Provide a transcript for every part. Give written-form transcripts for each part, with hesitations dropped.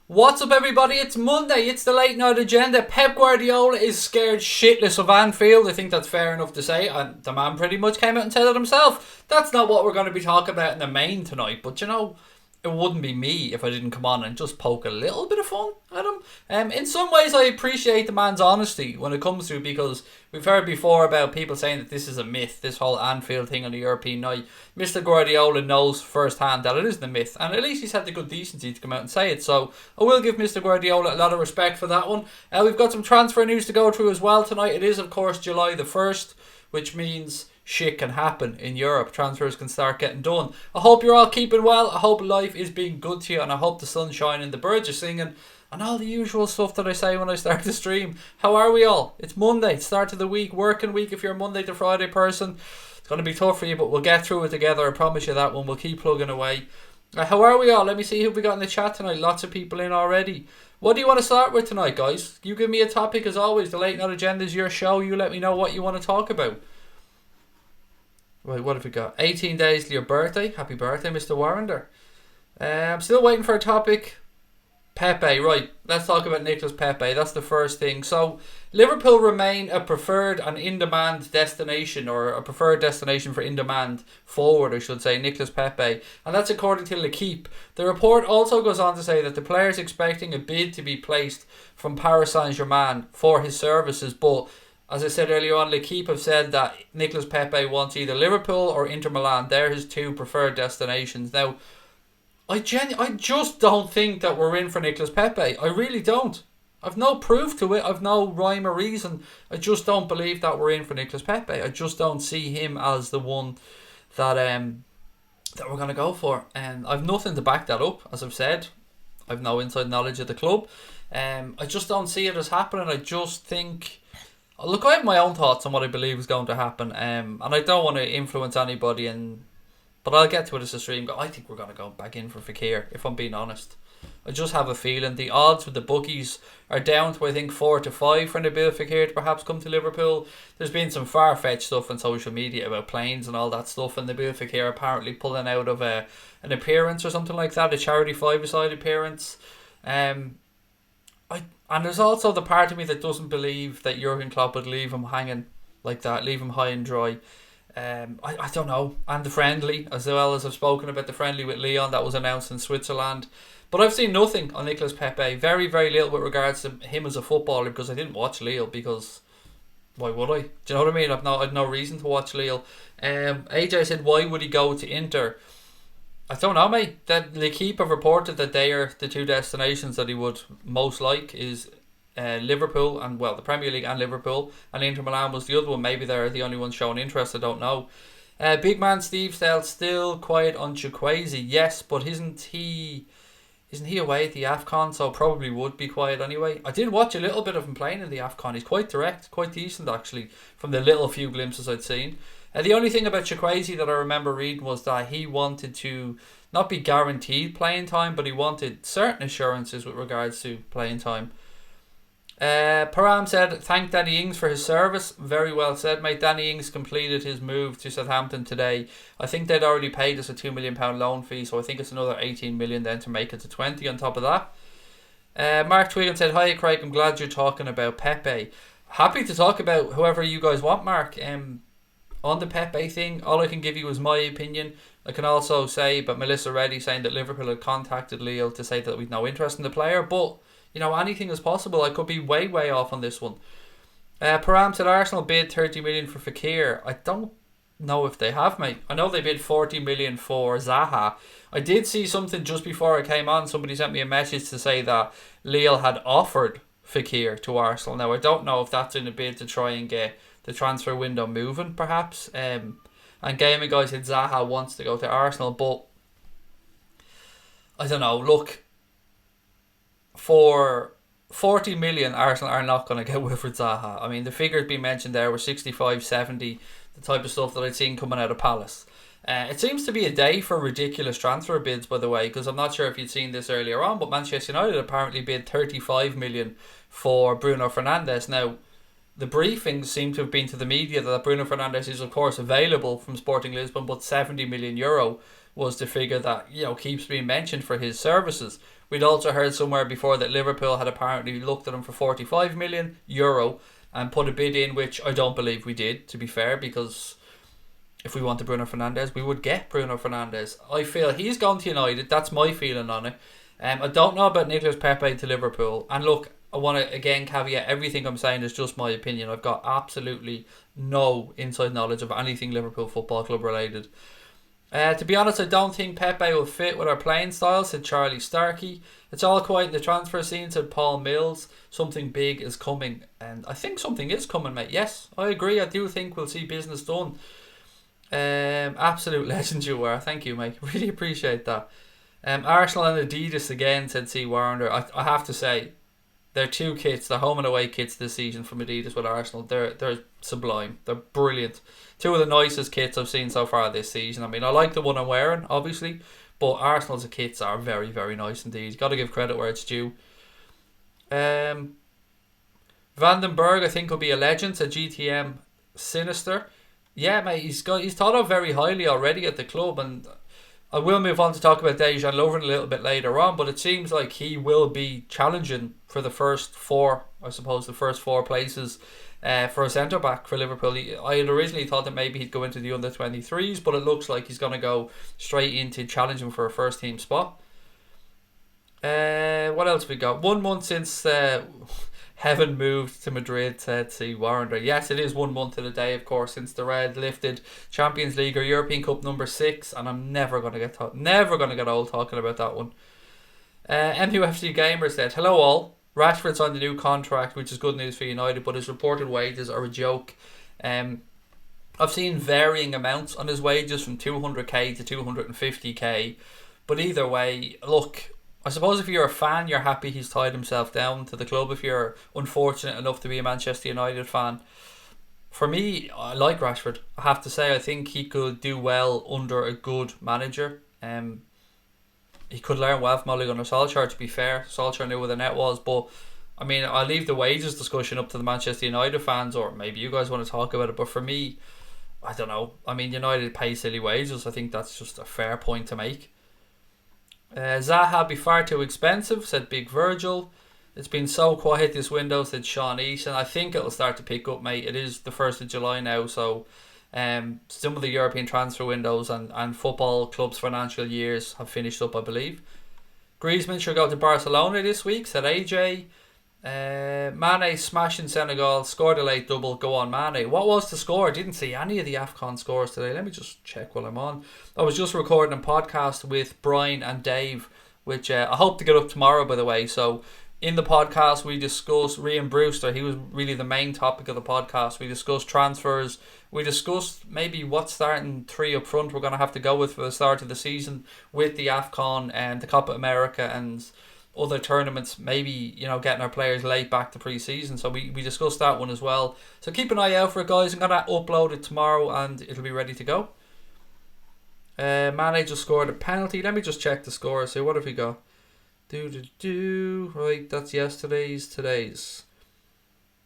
What's up, everybody? It's Monday. It's the late night agenda. Pep Guardiola is scared shitless of Anfield. I think that's fair enough to say. And the man pretty much came out and said it himself. That's not what we're going to be talking about in the main tonight. But you know, it wouldn't be me if I didn't come on and just poke a little bit of fun at him. In some ways, I appreciate the man's honesty when it comes to it, because we've heard before about people saying that this is a myth, this whole Anfield thing on the European night. Mr. Guardiola knows firsthand that it isn't a myth, and at least he's had the good decency to come out and say it. So I will give Mr. Guardiola a lot of respect for that one. We've got some transfer news to go through as well tonight. It is, of course, July the 1st, which means shit can happen in Europe. Transfers can start getting done. I hope you're all keeping well. I hope life is being good to you, and I hope the sun's shining, the birds are singing, and all the usual stuff that I say when I start the stream. How are we all? It's Monday, start of the week, working week if you're a Monday to Friday person. It's going to be tough for you, but we'll get through it together. I promise you that one. We'll keep plugging away. How are we all? Let me see who we got in the chat tonight. Lots of people in already. What do you want to start with tonight, guys? You give me a topic as always. The Late Night Agenda is your show. You let me know what you want to talk about. Right, what have we got? 18 days to your birthday. Happy birthday, Mr. Warrender. I'm still waiting for a topic. Pepe, right. Let's talk about Nicolas Pepe. That's the first thing. So, Liverpool remain a preferred and in-demand destination, or a preferred destination for in-demand forward, I should say, Nicolas Pepe. And that's according to L'Equipe. The report also goes on to say that the player is expecting a bid to be placed from Paris Saint-Germain for his services, but as I said earlier on, L'Equipe have said that Nicolas Pepe wants either Liverpool or Inter Milan. They're his two preferred destinations. Now, I just don't think that we're in for Nicolas Pepe. I really don't. I've no proof to it. I've no rhyme or reason. I just don't believe that we're in for Nicolas Pepe. I just don't see him as the one that we're going to go for. And I've nothing to back that up, as I've said. I've no inside knowledge of the club. I just don't see it as happening. I just think... Look, I have my own thoughts on what I believe is going to happen, and I don't want to influence anybody, but I'll get to it as a stream. I think we're going to go back in for Fekir, if I'm being honest. I just have a feeling the odds with the bookies are down to, I think, 4-5 for Nabil Fekir to perhaps come to Liverpool. There's been some far-fetched stuff on social media about planes and all that stuff, and Nabil Fekir apparently pulling out of an appearance or something like that, a charity five-a-side appearance. And there's also the part of me that doesn't believe that Jurgen Klopp would leave him hanging like that, leave him high and dry. I don't know. And the friendly, as well as I've spoken about the friendly with Lyon that was announced in Switzerland. But I've seen nothing on Nicolas Pepe. Very, very little with regards to him as a footballer, because I didn't watch Lille, because why would I? Do you know what I mean? I've no reason to watch Lille. AJ said, why would he go to Inter? I don't know, mate. That L'Equipe have reported that they are the two destinations that he would most like is Liverpool and, well, the Premier League and Liverpool, and Inter Milan was the other one. Maybe they're the only ones showing interest, I don't know. Big man Steve still quiet on Chukwueze. Yes, but isn't he away at the AFCON, so probably would be quiet anyway. I did watch a little bit of him playing in the AFCON. He's quite direct, quite decent actually, from the little few glimpses I'd seen. The only thing about Chukwueze that I remember reading was that he wanted to not be guaranteed playing time, but he wanted certain assurances with regards to playing time. Param said, thank Danny Ings for his service. Very well said, mate. Danny Ings completed his move to Southampton today. I think they'd already paid us a £2 million loan fee, so I think it's another 18 million then to make it to 20 on top of that. Mark Twigan said, hi Craig, I'm glad you're talking about Pepe. Happy to talk about whoever you guys want, Mark. On the Pepe thing, all I can give you is my opinion. I can also say about Melissa Reddy saying that Liverpool had contacted Lille to say that we've no interest in the player, but you know, anything is possible. I could be way off on this one. Param said Arsenal bid 30 million for Fekir. I don't know if they have, mate. I know they bid 40 million for Zaha. I did see something just before I came on. Somebody sent me a message to say that Lille had offered Fekir to Arsenal. Now, I don't know if that's in a bid to try and get the transfer window moving, perhaps. And Gaming Guy said Zaha wants to go to Arsenal, but I don't know. Look, for 40 million, Arsenal are not going to get Wilfried Zaha. I mean, the figures being mentioned there were 65, 70, the type of stuff that I'd seen coming out of Palace. It seems to be a day for ridiculous transfer bids, by the way, because I'm not sure if you'd seen this earlier on, but Manchester United apparently bid 35 million for Bruno Fernandes. Now, the briefings seem to have been to the media that Bruno Fernandes is of course available from Sporting Lisbon, but €70 million was the figure that, you know, keeps being mentioned for his services. We'd also heard somewhere before that Liverpool had apparently looked at him for €45 million and put a bid in, which I don't believe we did, to be fair, because if we wanted Bruno Fernandes, we would get Bruno Fernandes. I feel he's gone to United. That's my feeling on it. I don't know about Nicolas Pepe to Liverpool. And look, I want to again caveat everything I'm saying is just my opinion. I've got absolutely no inside knowledge of anything Liverpool Football Club related. To be honest, I don't think Pepe will fit with our playing style, said Charlie Starkey. It's all quiet in the transfer scene, said Paul Mills. Something big is coming. And I think something is coming, mate. Yes, I agree. I do think we'll see business done. Absolute legend you are. Thank you, mate. Really appreciate that. Arsenal and Adidas again, said C. Warner. I have to say, they're two kits, the home and away kits this season from Adidas with Arsenal. They're sublime. They're brilliant. Two of the nicest kits I've seen so far this season. I mean, I like the one I'm wearing, obviously, but Arsenal's kits are very, very nice indeed. Got to give credit where it's due. Van den Berg, I think, will be a legend, said GTM Sinister. Yeah, mate, he's thought of very highly already at the club, and I will move on to talk about Dejan Lovren a little bit later on, but it seems like he will be challenging for the first four places for a centre-back for Liverpool. I had originally thought that maybe he'd go into the under-23s, but it looks like he's going to go straight into challenging for a first-team spot. What else we got? 1 month since Heaven moved to Madrid, said C. Warrender. Yes, it is 1 month to the day, of course, since the Red lifted Champions League or European Cup number 6, and I'm never gonna get old talking about that one. MUFC Gamer said, "Hello all. Rashford's on the new contract, which is good news for United, but his reported wages are a joke. I've seen varying amounts on his wages from 200k to 250k, but either way, look." I suppose if you're a fan, you're happy he's tied himself down to the club. If you're unfortunate enough to be a Manchester United fan, for me, I like Rashford. I have to say, I think he could do well under a good manager. He could learn well from Ole Gunnar Solskjaer, to be fair. Solskjaer knew where the net was, but I mean, I'll leave the wages discussion up to the Manchester United fans, or maybe you guys want to talk about it, but for me, I don't know. I mean, United pay silly wages. I think that's just a fair point to make. Zaha be far too expensive, said Big Virgil. It's been so quiet this window, said Sean Easton. I think it'll start to pick up, mate. It is the 1st of July now, so some of the European transfer windows and football clubs' financial years have finished up, I believe. Griezmann should go to Barcelona this week, said AJ. Mane smashing Senegal, scored a late double. Go on, Mane. What was the score? I didn't see any of the AFCON scores today. Let me just check while I'm on. I was just recording a podcast with Brian and Dave, which I hope to get up tomorrow, by the way. So in the podcast, we discussed Ryan Brewster. He was really the main topic of the podcast. We discussed transfers. We discussed maybe what starting three up front we're going to have to go with for the start of the season with the AFCON and the Copa America and other tournaments, maybe, you know, getting our players late back to pre-season. So we discussed that one as well. So keep an eye out for it, guys. I'm going to upload it tomorrow and it'll be ready to go. Mane just scored a penalty. Let me just check the scores. So what have we got? Right, that's today's.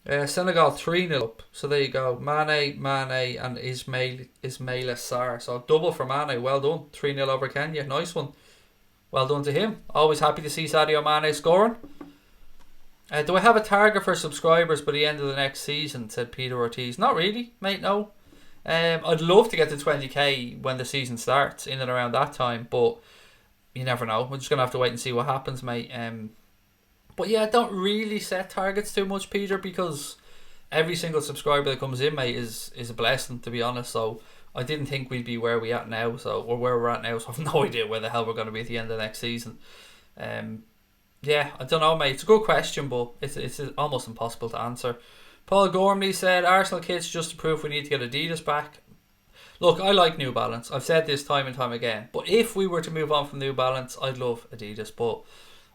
Senegal 3-0 up. So there you go. Mane and Ismaila Sarr. So double for Mane. Well done. 3-0 over Kenya. Nice one. Well done to him. Always happy to see Sadio Mane scoring. Do I have a target for subscribers by the end of the next season, said Peter Ortiz. Not really, mate, no. I'd love to get to 20k when the season starts, in and around that time, but you never know. We're just going to have to wait and see what happens, mate. But yeah, don't really set targets too much, Peter, because every single subscriber that comes in, mate, is a blessing, to be honest. So I didn't think we'd be where we're at now, so I've no idea where the hell we're going to be at the end of next season. Yeah, I don't know, mate. It's a good question, but it's almost impossible to answer. Paul Gormley said, Arsenal kits just to prove we need to get Adidas back. Look, I like New Balance. I've said this time and time again. But if we were to move on from New Balance, I'd love Adidas. But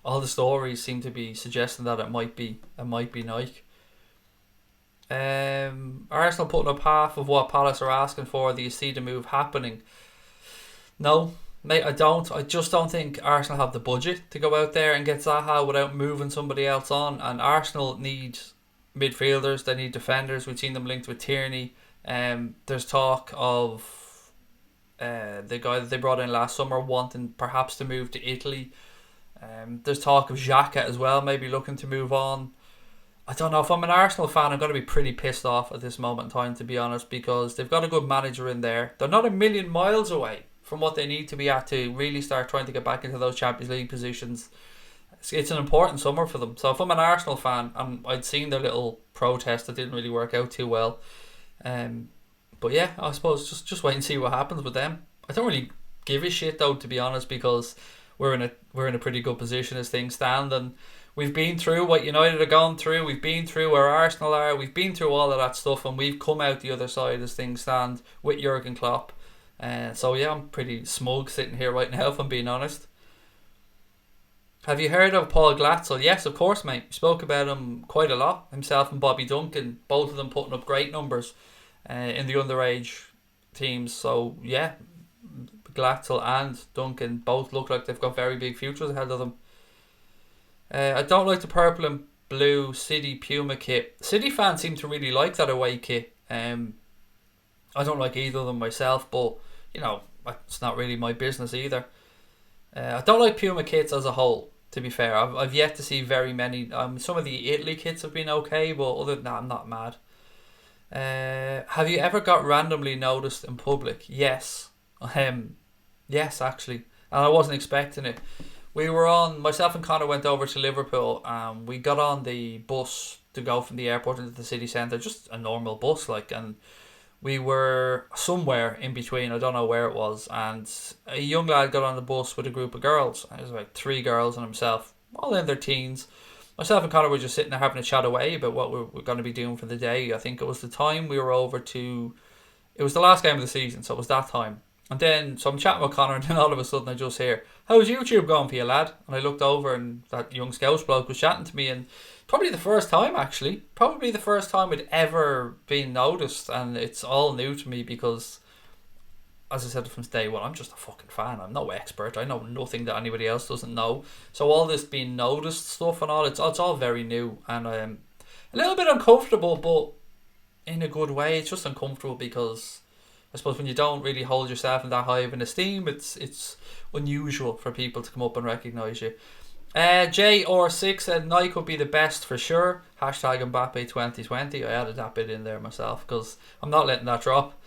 all the stories seem to be suggesting that it might be Nike. Arsenal putting up half of what Palace are asking for. Do you see the move happening? No, mate, I don't. I just don't think Arsenal have the budget to go out there and get Zaha without moving somebody else on. And Arsenal need midfielders. They need defenders. We've seen them linked with Tierney. There's talk of the guy that they brought in last summer wanting perhaps to move to Italy. There's talk of Xhaka as well, maybe looking to move on. I don't know. If I'm an Arsenal fan, I'm going to be pretty pissed off at this moment in time, to be honest, because they've got a good manager in there. They're not a million miles away from what they need to be at to really start trying to get back into those Champions League positions. It's an important summer for them. So if I'm an Arsenal fan, I'd seen their little protest that didn't really work out too well. But yeah, I suppose just wait and see what happens with them. I don't really give a shit though, to be honest, because we're in a pretty good position as things stand, and we've been through what United are going through. We've been through where Arsenal are. We've been through all of that stuff, and we've come out the other side as things stand with Jurgen Klopp. So yeah, I'm pretty smug sitting here right now, if I'm being honest. Have you heard of Paul Glatzel? Yes, of course, mate. We spoke about him quite a lot. Himself and Bobby Duncan, both of them putting up great numbers in the underage teams. So yeah, Glatzel and Duncan both look like they've got very big futures ahead of them. I don't like the purple and blue City Puma kit. City fans seem to really like that away kit. I don't like either of them myself, but it's not really my business either. I don't like Puma kits as a whole, to be fair. I've yet to see very many. Some of the Italy kits have been okay, but other than that, I'm not mad. Have you ever got randomly noticed in public? Yes. Yes, actually. And I wasn't expecting it. Myself and Connor went over to Liverpool, and we got on the bus to go from the airport into the city centre, just a normal bus, and we were somewhere in between, I don't know where it was, and a young lad got on the bus with a group of girls. It was like 3 girls and himself, all in their teens. Myself and Connor were just sitting there having a chat away about what we're going to be doing for the day. I think it was the time we were over to... It was the last game of the season, so it was that time. And then, so I'm chatting with Connor, and then all of a sudden I just hear, "How's YouTube going for you, lad?" And I looked over, and that young Scouse bloke was chatting to me, and probably the first time we'd ever been noticed, and it's all new to me because, as I said from day one, I'm just a fucking fan. I'm no expert. I know nothing that anybody else doesn't know. So all this being noticed stuff and all, it's all very new, and I'm a little bit uncomfortable, but in a good way. It's just uncomfortable because I suppose when you don't really hold yourself in that high of an esteem, it's unusual for people to come up and recognise you. JR6 said Nike would be the best for sure. Hashtag Mbappe 2020. I added that bit in there myself because I'm not letting that drop.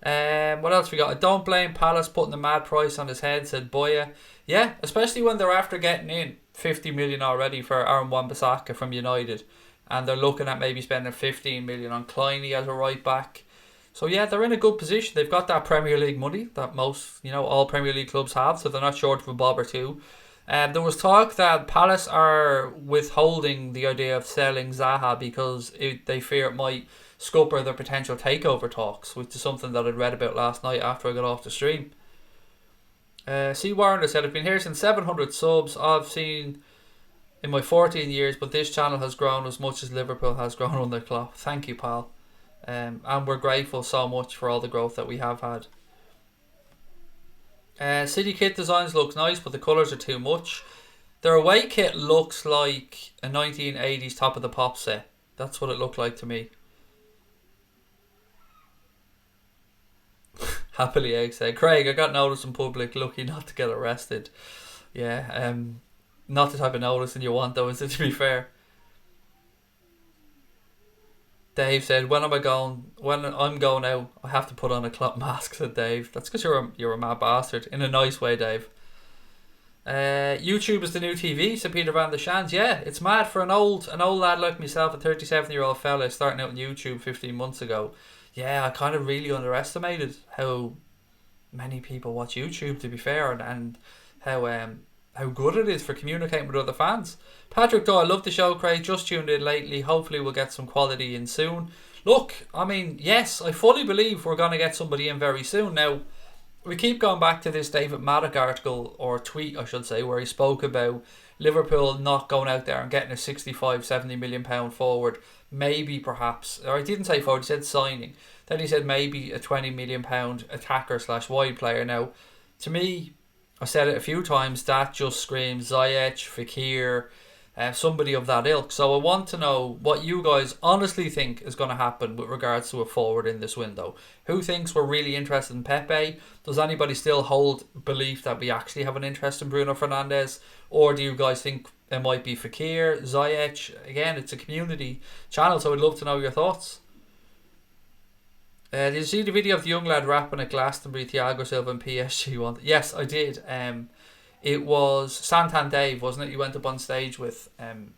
What else we got? I don't blame Palace putting the mad price on his head, said Boya. Yeah, especially when they're after getting in 50 million already for Aaron Wan-Bissaka from United, and they're looking at maybe spending 15 million on Kleiny as a right back. So yeah, they're in a good position. They've got that Premier League money that most, all Premier League clubs have, so they're not short of a bob or two. There was talk that Palace are withholding the idea of selling Zaha because they fear it might scupper their potential takeover talks, which is something that I'd read about last night after I got off the stream. C. Werner said, "I've been here since 700 subs. I've seen in my 14 years, but this channel has grown as much as Liverpool has grown under Klopp." Thank you, pal. And we're grateful so much for all the growth that we have had. City kit designs looks nice, but the colours are too much. Their away kit looks like a 1980s Top of the Pop set. That's what it looked like to me. Happily Egg said, "Craig, I got noticed in public, lucky not to get arrested." Yeah, not the type of noticing you want though, is it, to be fair? Dave said, when I'm going out, I have to put on a Klopp mask," said Dave. That's because you're a mad bastard. In a nice way, Dave. YouTube is the new TV, said Peter Van der Shans. Yeah, it's mad for an old lad like myself, a 37-year-old fella starting out on YouTube 15 months ago. Yeah, I kind of really underestimated how many people watch YouTube, to be fair, and how good it is for communicating with other fans. Patrick Doyle, love the show, Craig. Just tuned in lately. Hopefully we'll get some quality in soon. Look, I mean, yes, I fully believe we're going to get somebody in very soon. Now, we keep going back to this David Maddock article, or tweet I should say, where he spoke about Liverpool not going out there and getting a 65, 70 million pound forward. Maybe perhaps, or he didn't say forward, he said signing. Then he said maybe a 20 million pound attacker / wide player. Now, to me, I said it a few times, that just screams Ziyech, Fekir, somebody of that ilk. So I want to know what you guys honestly think is going to happen with regards to a forward in this window. Who thinks we're really interested in Pepe? Does anybody still hold belief that we actually have an interest in Bruno Fernandes? Or do you guys think it might be Fekir, Ziyech? Again, it's a community channel, so I'd love to know your thoughts. Did you see the video of the young lad rapping at Glastonbury, Thiago Silva and PSG one? Yes, I did. It was Santan Dave, wasn't it? You went up on stage with... I'm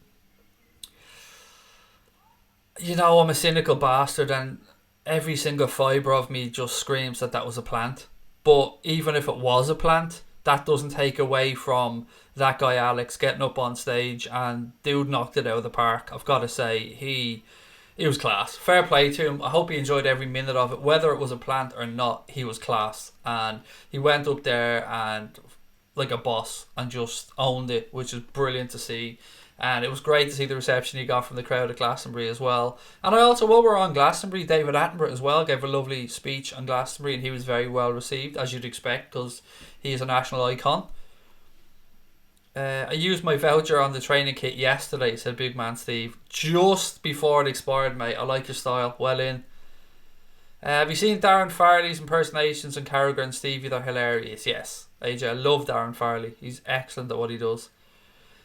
a cynical bastard, and every single fibre of me just screams that that was a plant. But even if it was a plant, that doesn't take away from that guy Alex getting up on stage, and dude knocked it out of the park. I've got to say, he was class. Fair play to him. I hope he enjoyed every minute of it. Whether it was a plant or not, he was class. And he went up there and like a boss and just owned it, which is brilliant to see. And it was great to see the reception he got from the crowd at Glastonbury as well. And I also, while we're on Glastonbury, David Attenborough as well gave a lovely speech on Glastonbury, and he was very well received, as you'd expect, because he is a national icon. I used my voucher on the training kit yesterday, said Big Man Steve. Just before it expired, mate. I like your style. Well in. Have you seen Darren Farley's impersonations on Carragher and Stevie? They're hilarious. Yes. AJ, I love Darren Farley. He's excellent at what he does.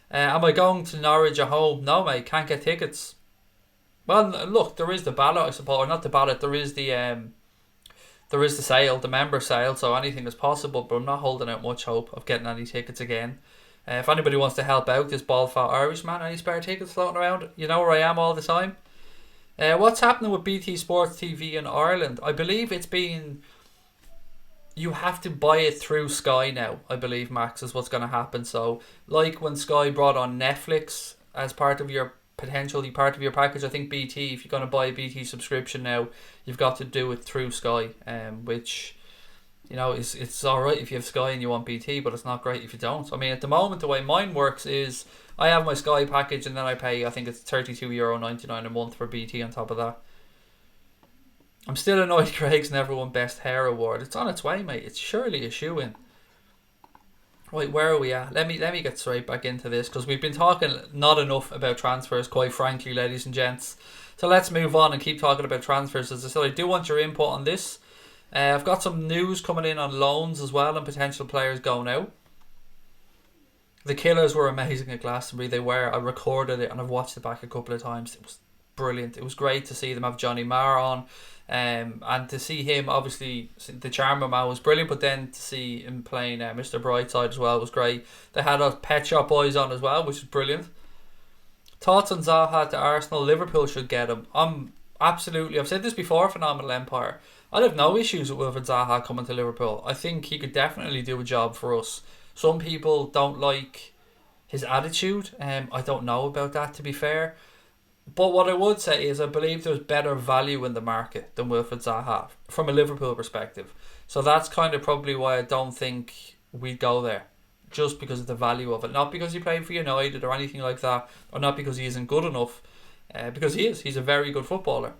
Am I going to Norwich at home? No, mate. Can't get tickets. Well, look, there is the ballot, I suppose. Or not the ballot. There is the sale, the member sale. So anything is possible. But I'm not holding out much hope of getting any tickets again. If anybody wants to help out this bald-fat Irishman, any spare tickets floating around, you know where I am all the time. What's happening with BT Sports TV in Ireland? I believe it's been... You have to buy it through Sky now, I believe, Max, is what's going to happen. So, like when Sky brought on Netflix as potentially part of your package, I think BT, if you're going to buy a BT subscription now, you've got to do it through Sky, which... it's alright if you have Sky and you want BT, but it's not great if you don't. I mean, at the moment, the way mine works is I have my Sky package and then I pay, I think it's €32.99 a month for BT on top of that. I'm still annoyed Craig's never won Best Hair Award. It's on its way, mate. It's surely a shoe-in. Right, where are we at? Let me get straight back into this, because we've been talking not enough about transfers, quite frankly, ladies and gents. So let's move on and keep talking about transfers. As I said, I do want your input on this. I've got some news coming in on loans as well and potential players going out. The Killers were amazing at Glastonbury. They were. I recorded it and I've watched it back a couple of times. It was brilliant. It was great to see them have Johnny Marr on. And to see him, obviously, the Charmer Man was brilliant, but then to see him playing Mr. Brightside as well was great. They had our Pet Shop Boys on as well, which is brilliant. Thoughts on Zaha to Arsenal? Liverpool should get him. I've said this before, Phenomenal Empire. I'd have no issues with Wilfred Zaha coming to Liverpool. I think he could definitely do a job for us. Some people don't like his attitude. I don't know about that, to be fair. But what I would say is I believe there's better value in the market than Wilfred Zaha from a Liverpool perspective. So that's kind of probably why I don't think we'd go there. Just because of the value of it. Not because he played for United or anything like that. Or not because he isn't good enough. Because he is. He's a very good footballer.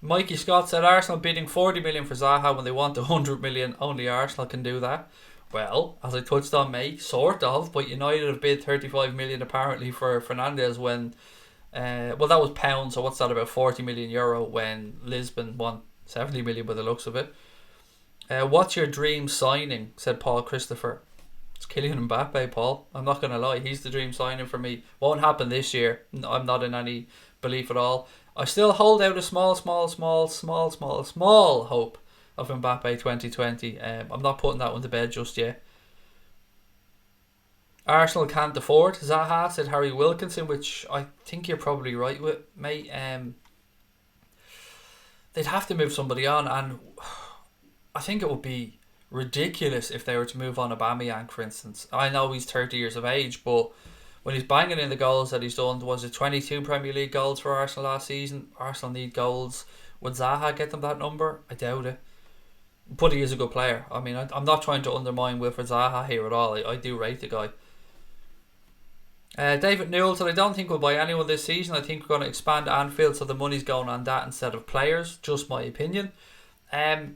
Mikey Scott said Arsenal bidding 40 million for Zaha when they want 100 million. Only Arsenal can do that. Well, as I touched on, mate, sort of. But United have bid 35 million apparently for Fernandes when... that was pounds, so what's that, about 40 million euro when Lisbon won 70 million by the looks of it. What's your dream signing? Said Paul Christopher. It's Kylian Mbappe, Paul. I'm not going to lie. He's the dream signing for me. Won't happen this year. I'm not in any belief at all. I still hold out a small hope of Mbappe 2020. I'm not putting that one to bed just yet. Arsenal can't afford Zaha, said Harry Wilkinson, which I think you're probably right with, mate. They'd have to move somebody on, and I think it would be ridiculous if they were to move on Aubameyang, for instance. I know he's 30 years of age, but when he's banging in the goals that he's done, was it 22 Premier League goals for Arsenal last season? Arsenal need goals. Would Zaha get them that number? I doubt it. But he is a good player. I mean, I'm not trying to undermine Wilfred Zaha here at all. I do rate the guy. David Newell said, I don't think we'll buy anyone this season. I think we're going to expand Anfield, so the money's going on that instead of players. Just my opinion. There's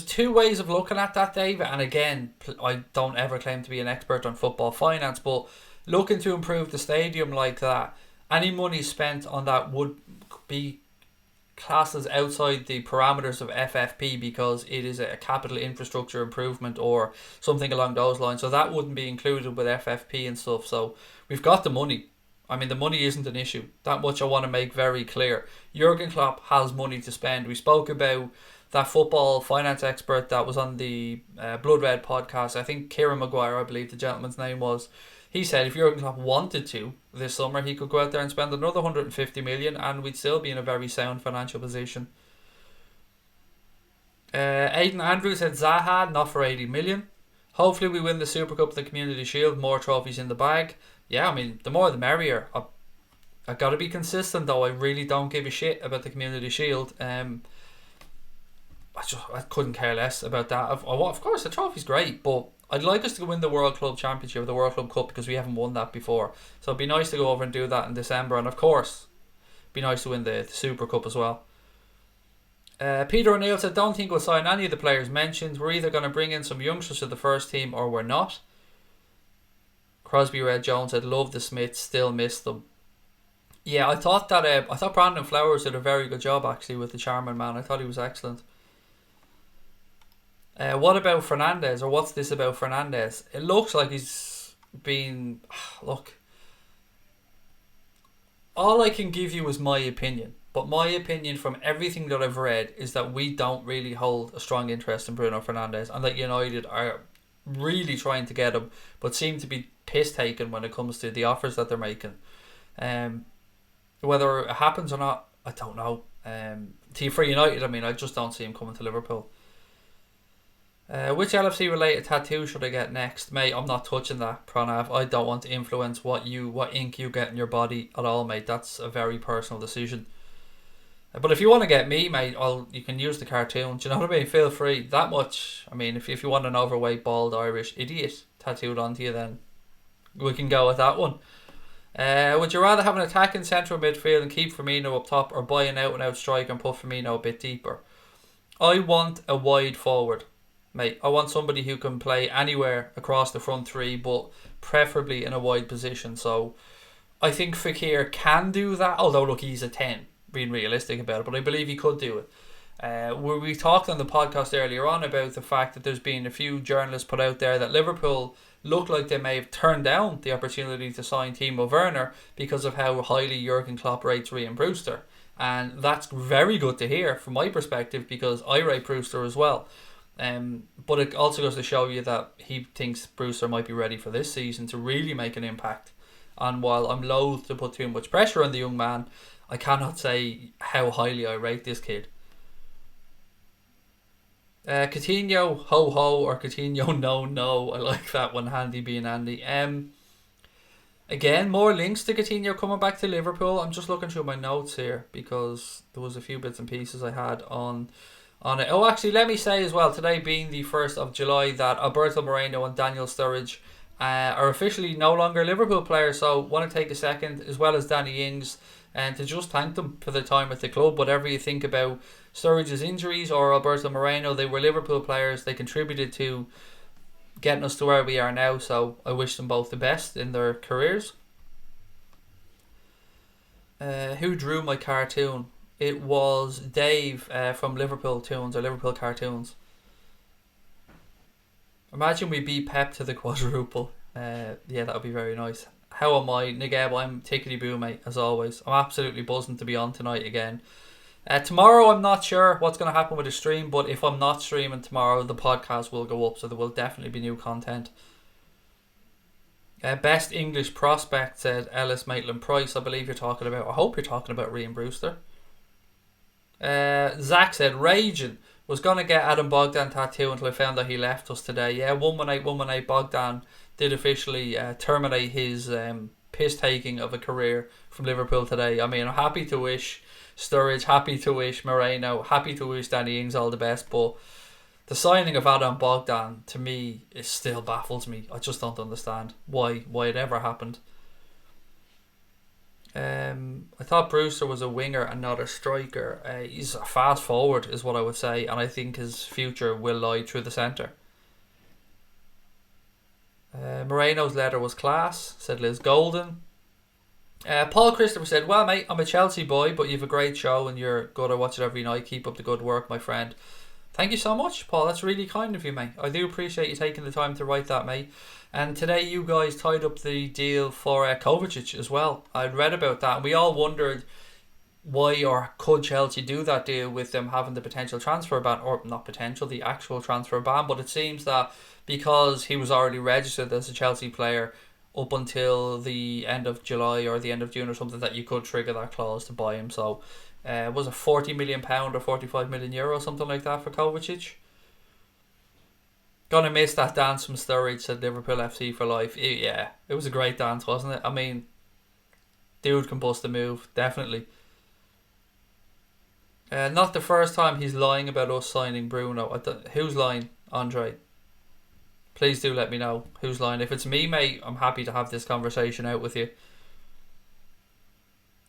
two ways of looking at that, David. And again, I don't ever claim to be an expert on football finance, but looking to improve the stadium like that, any money spent on that would be classed as outside the parameters of FFP because it is a capital infrastructure improvement or something along those lines. So that wouldn't be included with FFP and stuff. So we've got the money. I mean, the money isn't an issue. That much I want to make very clear. Jurgen Klopp has money to spend. We spoke about that football finance expert that was on the Blood Red podcast. I think Kieran Maguire, I believe the gentleman's name was. He said if Jurgen Klopp wanted to this summer, he could go out there and spend another 150 million and we'd still be in a very sound financial position. Aidan Andrews said Zaha, not for 80 million. Hopefully we win the Super Cup, the Community Shield, more trophies in the bag. Yeah, I mean, the more the merrier. I got to be consistent though. I really don't give a shit about the Community Shield. I couldn't care less about that. Of course, the trophy's great, but I'd like us to win the World Club Championship, the World Club Cup, because we haven't won that before. So it'd be nice to go over and do that in December, and of course, it'd be nice to win the Super Cup as well. Peter O'Neill said, don't think we'll sign any of the players mentioned. We're either going to bring in some youngsters to the first team or we're not. Crosby Red Jones said, love the Smiths, still miss them. Yeah, I thought Brandon Flowers did a very good job actually with the Charman man. I thought he was excellent. What about Fernandes, or what's this about Fernandes? It looks like he's been... Look, all I can give you is my opinion. But my opinion from everything that I've read is that we don't really hold a strong interest in Bruno Fernandes, and that United are really trying to get him, but seem to be piss taken when it comes to the offers that they're making. Whether it happens or not, I don't know. For United, I mean, I just don't see him coming to Liverpool. Which LFC related tattoo should I get next? Mate, I'm not touching that, Pranav. I don't want to influence what ink you get in your body at all, mate. That's a very personal decision. But if you want to get me, mate, you can use the cartoon. Do you know what I mean? Feel free. That much. I mean, if you want an overweight, bald Irish idiot tattooed onto you, then we can go with that one. Would you rather have an attacking central midfield and keep Firmino up top, or buy an out-and-out striker and put Firmino a bit deeper? I want a wide forward, mate. I want somebody who can play anywhere across the front three, but preferably in a wide position. So I think Fekir can do that, although look, he's a 10, being realistic about it, but I believe he could do it. We talked on the podcast earlier on about the fact that there's been a few journalists put out there that Liverpool look like they may have turned down the opportunity to sign Timo Werner because of how highly Jurgen Klopp rates Ryan Brewster. And that's very good to hear from my perspective, because I rate Brewster as well. But it also goes to show you that he thinks Brewster might be ready for this season to really make an impact. And while I'm loath to put too much pressure on the young man, I cannot say how highly I rate this kid. Coutinho, ho ho, or Coutinho, no. I like that one, handy being Andy. Again, more links to Coutinho coming back to Liverpool. I'm just looking through my notes here because there was a few bits and pieces I had on it. Oh, actually, let me say as well, today being the 1st of July, that Alberto Moreno and Daniel Sturridge are officially no longer Liverpool players. So want to take a second, as well as Danny Ings, and to just thank them for their time at the club. Whatever you think about Sturridge's injuries or Alberto Moreno, they were Liverpool players. They contributed to getting us to where we are now, so I wish them both the best in their careers. Who drew my cartoon? It was Dave from Liverpool Tunes, or Liverpool Cartoons. Imagine we beat Pep to the quadruple. Yeah, that would be very nice. How am I? Nigeb, I'm tickety-boo, mate, as always. I'm absolutely buzzing to be on tonight again. Tomorrow, I'm not sure what's going to happen with the stream, but if I'm not streaming tomorrow, the podcast will go up, so there will definitely be new content. Best English prospect, said Ellis Maitland-Price. I believe you're talking about, I hope you're talking about Ryan Brewster. Zach said, raging. Was going to get Adam Bogdan tattoo until I found that he left us today. Yeah, 118 Bogdan did officially terminate his piss-taking of a career from Liverpool today. I mean, I'm happy to wish Sturridge, happy to wish Moreno, happy to wish Danny Ings all the best, but the signing of Adam Bogdan, to me, it still baffles me. I just don't understand why it ever happened. I thought Brewster was a winger and not a striker. He's a fast forward is what I would say, and I think his future will lie through the centre. Moreno's letter was class, said Liz Golden. Paul Christopher said, well, mate, I'm a Chelsea boy, but you've a great show and you're good. I watch it every night. Keep up the good work, my friend. Thank you so much, Paul. That's really kind of you, mate. I do appreciate you taking the time to write that, mate. And today you guys tied up the deal for Kovacic as well. I'd read about that and we all wondered why or could Chelsea do that deal with them having the potential transfer ban, or not potential, the actual transfer ban. But it seems that because he was already registered as a Chelsea player up until the end of July or the end of June or something, that you could trigger that clause to buy him. So was it £40 million or €45 million, something like that for Kovacic? Gonna miss that dance from Sturridge, said Liverpool FC for life. Yeah, it was a great dance, wasn't it? I mean, dude can bust a move, definitely. Not the first time he's lying about us signing Bruno. Who's lying, Andre? Please do let me know who's lying. If it's me, mate, I'm happy to have this conversation out with you.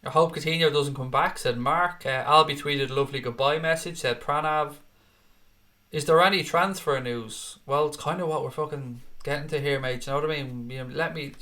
I hope Coutinho doesn't come back, said Mark. Albie tweeted a lovely goodbye message, said Pranav. Is there any transfer news? Well, it's kind of what we're fucking getting to here, mate. You know what I mean? Let me,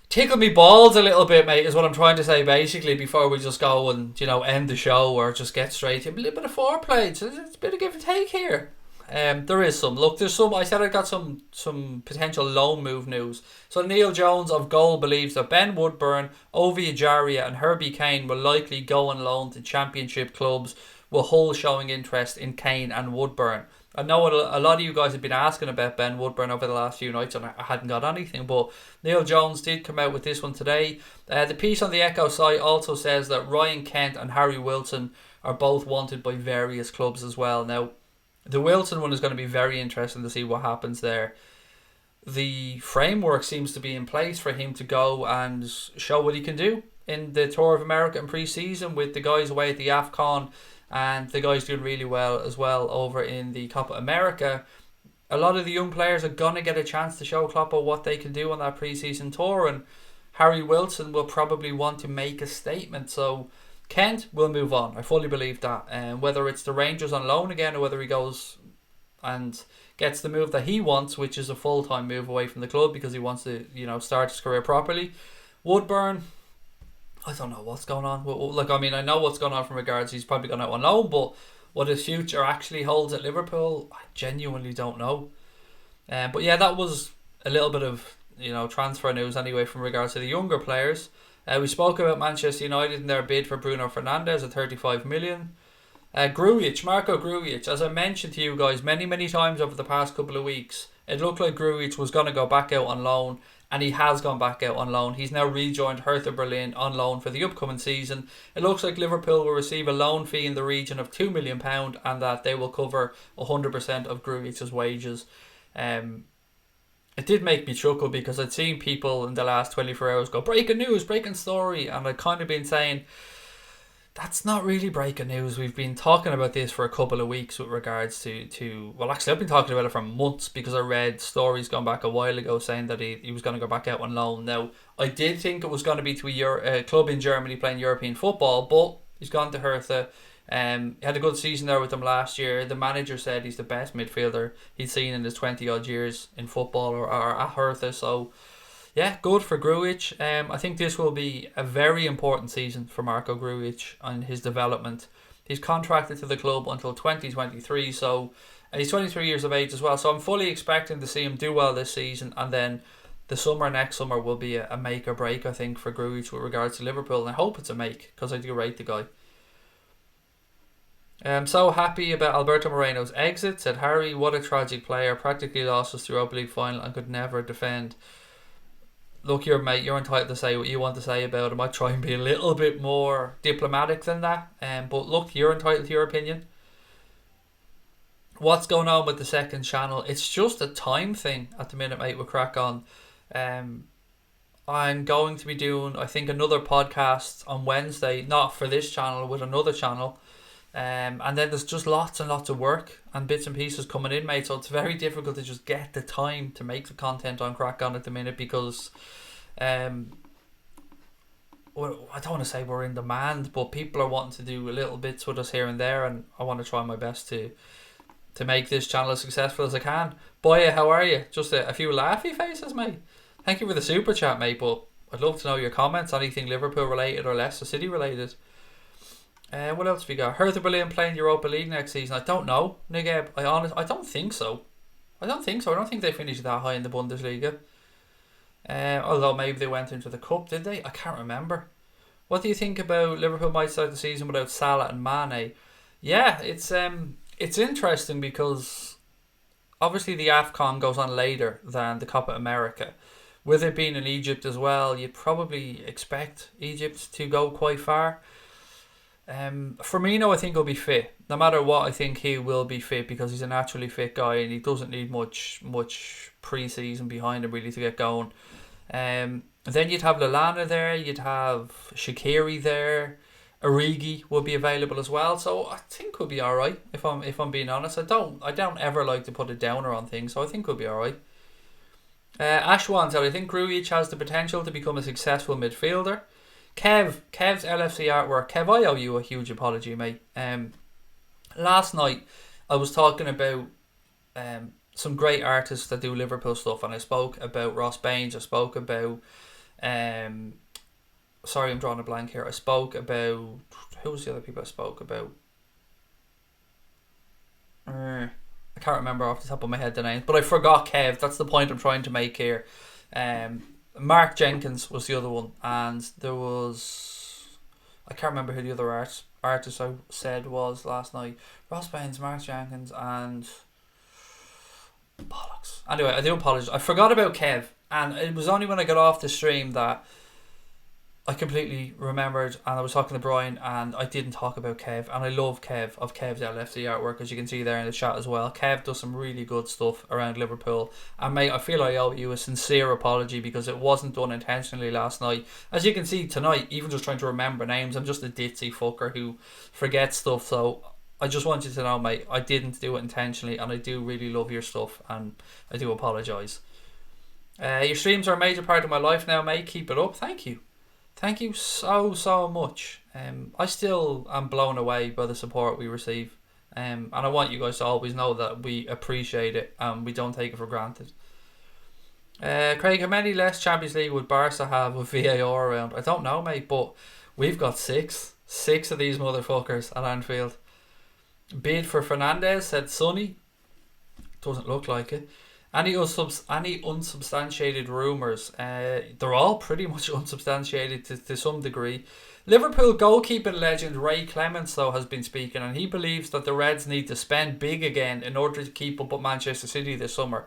tickle me balls a little bit, mate, is what I'm trying to say, basically, before we just go and, end the show or just get straight to a little bit of foreplay. It's a bit of give and take here. There is some. Look, there's some. I said I got some potential loan move news. So Neil Jones of Goal believes that Ben Woodburn, Ovi Ajaria and Herbie Kane will likely go on loan to championship clubs, with Hull showing interest in Kane and Woodburn. I know a lot of you guys have been asking about Ben Woodburn over the last few nights and I hadn't got anything, but Neil Jones did come out with this one today. The piece on the Echo site also says that Ryan Kent and Harry Wilson are both wanted by various clubs as well. Now, the Wilson one is going to be very interesting to see what happens there. The framework seems to be in place for him to go and show what he can do in the Tour of America in pre-season, with the guys away at the AFCON and the guys doing really well as well over in the Copa America. A lot of the young players are going to get a chance to show Kloppo what they can do on that pre-season tour, and Harry Wilson will probably want to make a statement. So Kent will move on. I fully believe that. And whether it's the Rangers on loan again or whether he goes and gets the move that he wants, which is a full-time move away from the club because he wants to, start his career properly. Woodburn, I don't know what's going on. Like, I mean, I know what's going on from regards he's probably gone out on loan, but what his future actually holds at Liverpool, I genuinely don't know. But yeah, that was a little bit of, transfer news anyway from regards to the younger players. We spoke about Manchester United and their bid for Bruno Fernandes at 35 million. Marco Grujic, as I mentioned to you guys many times over the past couple of weeks, it looked like Grujic was going to go back out on loan, and he has gone back out on loan. He's now rejoined Hertha Berlin on loan for the upcoming season. It looks like Liverpool will receive a loan fee in the region of £2 million and that they will cover 100% of Grujic's wages. It did make me chuckle because I'd seen people in the last 24 hours go, breaking news, breaking story, and I'd kind of been saying, that's not really breaking news. We've been talking about this for a couple of weeks with regards to well, actually I've been talking about it for months because I read stories going back a while ago saying that he was going to go back out on loan. Now, I did think it was going to be to a club in Germany playing European football, but he's gone to Hertha. He had a good season there with them last year. The manager said he's the best midfielder he's seen in his 20 odd years in football or at Hertha. So yeah, good for Grujic. I think this will be a very important season for Marco Grujic and his development. He's contracted to the club until 2023, so and he's 23 years of age as well. So I'm fully expecting to see him do well this season, and then the next summer will be a make or break, I think, for Grujic with regards to Liverpool, and I hope it's a make because I do rate the guy. I'm so happy about Alberto Moreno's exit, said Harry. What a tragic player. Practically lost us to Europa League final and could never defend. Look, you're entitled to say what you want to say about him. I try and be a little bit more diplomatic than that. But look, you're entitled to your opinion. What's going on with the second channel? It's just a time thing at the minute, mate. We'll crack on. I'm going to be doing, I think, another podcast on Wednesday, not for this channel, with another channel. And then there's just lots and lots of work and bits and pieces coming in, mate. So it's very difficult to just get the time to make the content on Crack On at the minute because I don't want to say we're in demand, but people are wanting to do little bits with us here and there, and I want to try my best to to make this channel as successful as I can. Boya, how are you? Just a few laughy faces, mate. Thank you for the super chat, mate, but I'd love to know your comments, anything Liverpool related or Leicester City related. What else have we got? Hertha Berlin playing Europa League next season. I don't know, Nigga. I don't think so. I don't think they finished that high in the Bundesliga. Although maybe they went into the cup, did they? I can't remember. What do you think about Liverpool might start the season without Salah and Mane? Yeah, it's interesting because obviously the AFCON goes on later than the Copa America. With it being in Egypt as well, you'd probably expect Egypt to go quite far. Firmino, I think, will be fit. No matter what, I think he will be fit because he's a naturally fit guy and he doesn't need much pre-season behind him really to get going. Then you'd have Lallana there, you'd have Shaqiri there, Origi will be available as well. So I think we'll be alright. If I'm being honest, I don't ever like to put a downer on things. So I think we'll be alright. Ashwan said, I think Grujic has the potential to become a successful midfielder. Kev's LFC artwork. Kev, I owe you a huge apology, mate. Last night I was talking about some great artists that do Liverpool stuff, and I spoke about Ross Baines. I spoke about sorry, I'm drawing a blank here. I spoke about who was the other people I spoke about? I can't remember off the top of my head the names, but I forgot Kev. That's the point I'm trying to make here. Mark Jenkins was the other one, and there was, I can't remember who the other artist I said was last night. Ross Baines, Mark Jenkins, and bollocks. Anyway, I do apologise. I forgot about Kev, and it was only when I got off the stream that I completely remembered, and I was talking to Brian and I didn't talk about Kev, and I love Kev of Kev's LFC artwork, as you can see there in the chat as well. Kev does some really good stuff around Liverpool, and mate, I feel I owe you a sincere apology because it wasn't done intentionally last night. As you can see tonight, even just trying to remember names, I'm just a ditzy fucker who forgets stuff, so I just want you to know, mate, I didn't do it intentionally, and I do really love your stuff, and I do apologise. Your streams are a major part of my life now, mate. Keep it up. Thank you. Thank you so much. I still am blown away by the support we receive. And I want you guys to always know that we appreciate it and we don't take it for granted. Craig, how many less Champions League would Barca have with VAR around? I don't know, mate, but we've got six of these motherfuckers at Anfield. Bid for Fernandes, said Sonny. Doesn't look like it. Any unsubstantiated rumours? They're all pretty much unsubstantiated to some degree. Liverpool goalkeeping legend Ray Clemence, though, has been speaking, and he believes that the Reds need to spend big again in order to keep up with Manchester City this summer.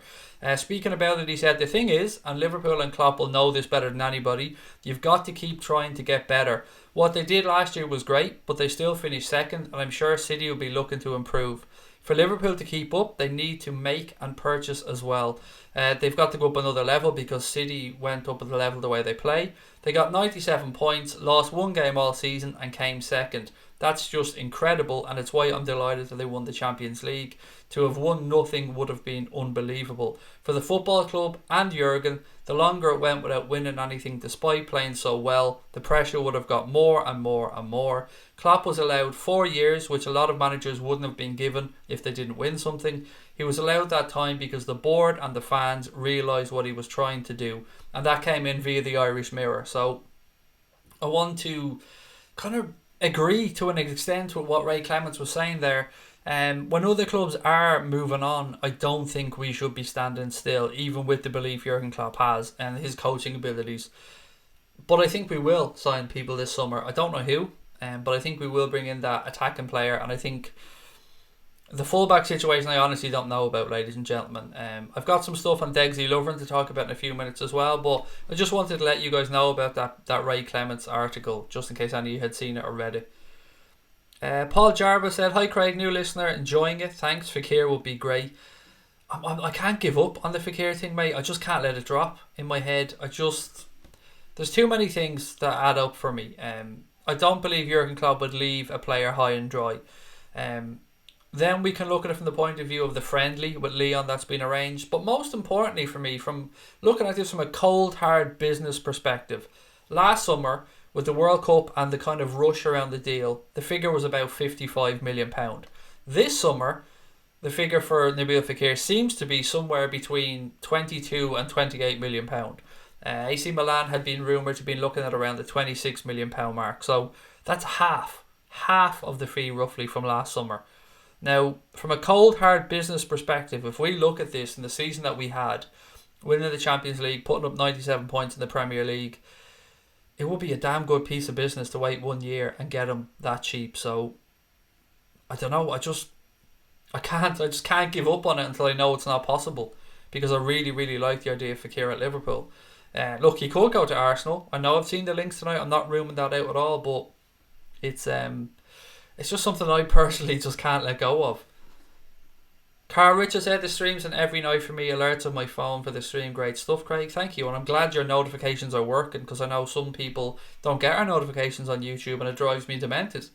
Speaking about it, he said, the thing is, and Liverpool and Klopp will know this better than anybody, you've got to keep trying to get better. What they did last year was great, but they still finished second, and I'm sure City will be looking to improve. For Liverpool to keep up, they need to make and purchase as well. They've got to go up another level because City went up at the level the way they play. They got 97 points, lost one game all season and came second. That's just incredible, and it's why I'm delighted that they won the Champions League. To have won nothing would have been unbelievable. For the football club and Jurgen, the longer it went without winning anything despite playing so well, the pressure would have got more and more and more. Klopp was allowed 4 years, which a lot of managers wouldn't have been given if they didn't win something. He was allowed that time because the board and the fans realised what he was trying to do, and that came in via the Irish Mirror. So I want to kind of agree to an extent with what Ray Clemence was saying there. When other clubs are moving on, I don't think we should be standing still, even with the belief Jurgen Klopp has and his coaching abilities. But I think we will sign people this summer. I don't know who, but I think we will bring in that attacking player, and I think the fullback situation I honestly don't know about, ladies and gentlemen. I've got some stuff on Dejan Lovren to talk about in a few minutes as well, but I just wanted to let you guys know about that Ray Clemence article, just in case any of you had seen it or read it. Paul Jarvis said, hi Craig, new listener, enjoying it, thanks. Fekir will be great. I can't give up on the Fekir thing, mate. I just can't let it drop in my head. There's too many things that add up for me. I don't believe Jurgen Klopp would leave a player high and dry. Then we can look at it from the point of view of the friendly with Leon that's been arranged. But most importantly for me, from looking at this from a cold, hard business perspective, last summer with the World Cup and the kind of rush around the deal, the figure was about £55 million. This summer, the figure for Nabil Fekir seems to be somewhere between 22 and 28 million pound. AC Milan had been rumoured to be looking at around the 26 million pound mark, so that's half of the fee roughly from last summer. Now, from a cold hard business perspective, if we look at this in the season that we had, winning the Champions League, putting up 97 points in the Premier League, it would be a damn good piece of business to wait 1 year and get him that cheap. So I don't know, I just can't give up on it until I know it's not possible, because I really, really like the idea of Fekir at Liverpool. Look, he could go to Arsenal. I know I've seen the links tonight. I'm not ruling that out at all, but it's just something I personally just can't let go of. Carl Richard said the streams and every night for me, alerts on my phone for the stream. Great stuff, Craig. Thank you, and I'm glad your notifications are working, because I know some people don't get our notifications on YouTube and it drives me demented.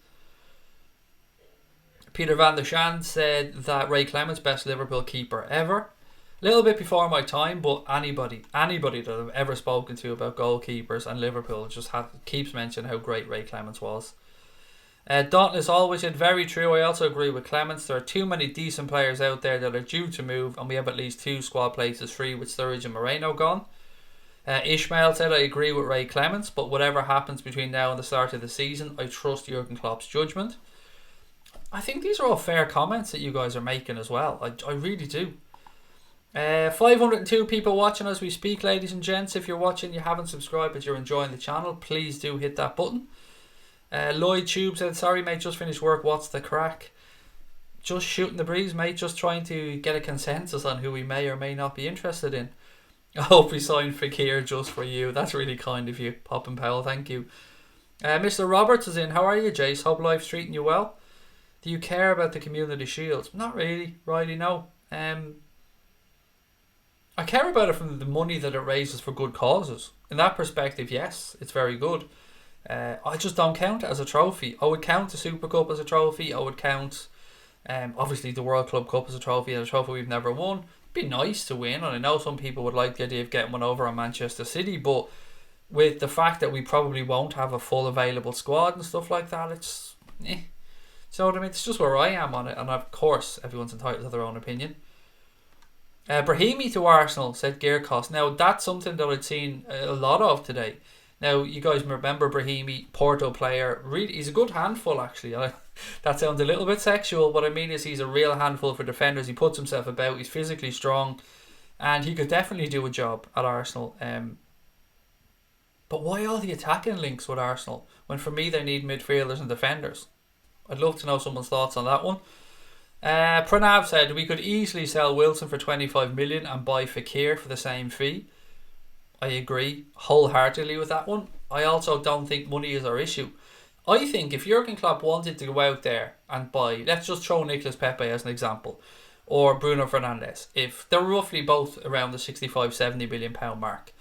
Peter van der Shan said that Ray Clemence, best Liverpool keeper ever. A little bit before my time, but anybody that I've ever spoken to about goalkeepers and Liverpool just keeps mentioning how great Ray Clemence was. Dauntless always said, very true. I also agree with Clemence. There are too many decent players out there that are due to move, and we have at least 2 squad places free with Sturridge and Moreno gone. Ishmael said, I agree with Ray Clemence, but whatever happens between now and the start of the season, I trust Jurgen Klopp's judgment. I think these are all fair comments that you guys are making as well. I really do. 502 people watching as we speak, ladies and gents. If you're watching, you haven't subscribed but you're enjoying the channel, please do hit that button. Lloyd Tube said, sorry mate, just finished work, what's the crack? Just shooting the breeze, mate, just trying to get a consensus on who we may or may not be interested in. I hope we signed Fekir just for you. That's really kind of you, Poppin' Powell, thank you. Mr. Roberts is in. How are you, Jace? Hope life's treating you well. Do you care about the Community Shield? Not really, Riley, no. I care about it from the money that it raises for good causes. In that perspective, yes, it's very good. I just don't count it as a trophy. I would count the Super Cup as a trophy. I would count, obviously, the World Club Cup as a trophy, and a trophy we've never won. It'd be nice to win, and I know some people would like the idea of getting one over on Manchester City, but with the fact that we probably won't have a full available squad and stuff like that, it's so what I mean, it's just where I am on it, and of course everyone's entitled to their own opinion. Brahimi to Arsenal, said Gear Cost. Now that's something that I'd seen a lot of today. Now you guys remember Brahimi, Porto player, really, he's a good handful actually. That sounds a little bit sexual. What I mean is he's a real handful for defenders. He puts himself about, he's physically strong, and he could definitely do a job at Arsenal. But why all the attacking links with Arsenal when for me they need midfielders and defenders? I'd love to know someone's thoughts on that one. Pranav said we could easily sell Wilson for 25 million and buy Fekir for the same fee. I agree wholeheartedly with that one. I also don't think money is our issue. I think if Jurgen Klopp wanted to go out there and buy, let's just throw Nicolas Pepe as an example, or Bruno Fernandes, if they're roughly both around the 65-70 million pound mark,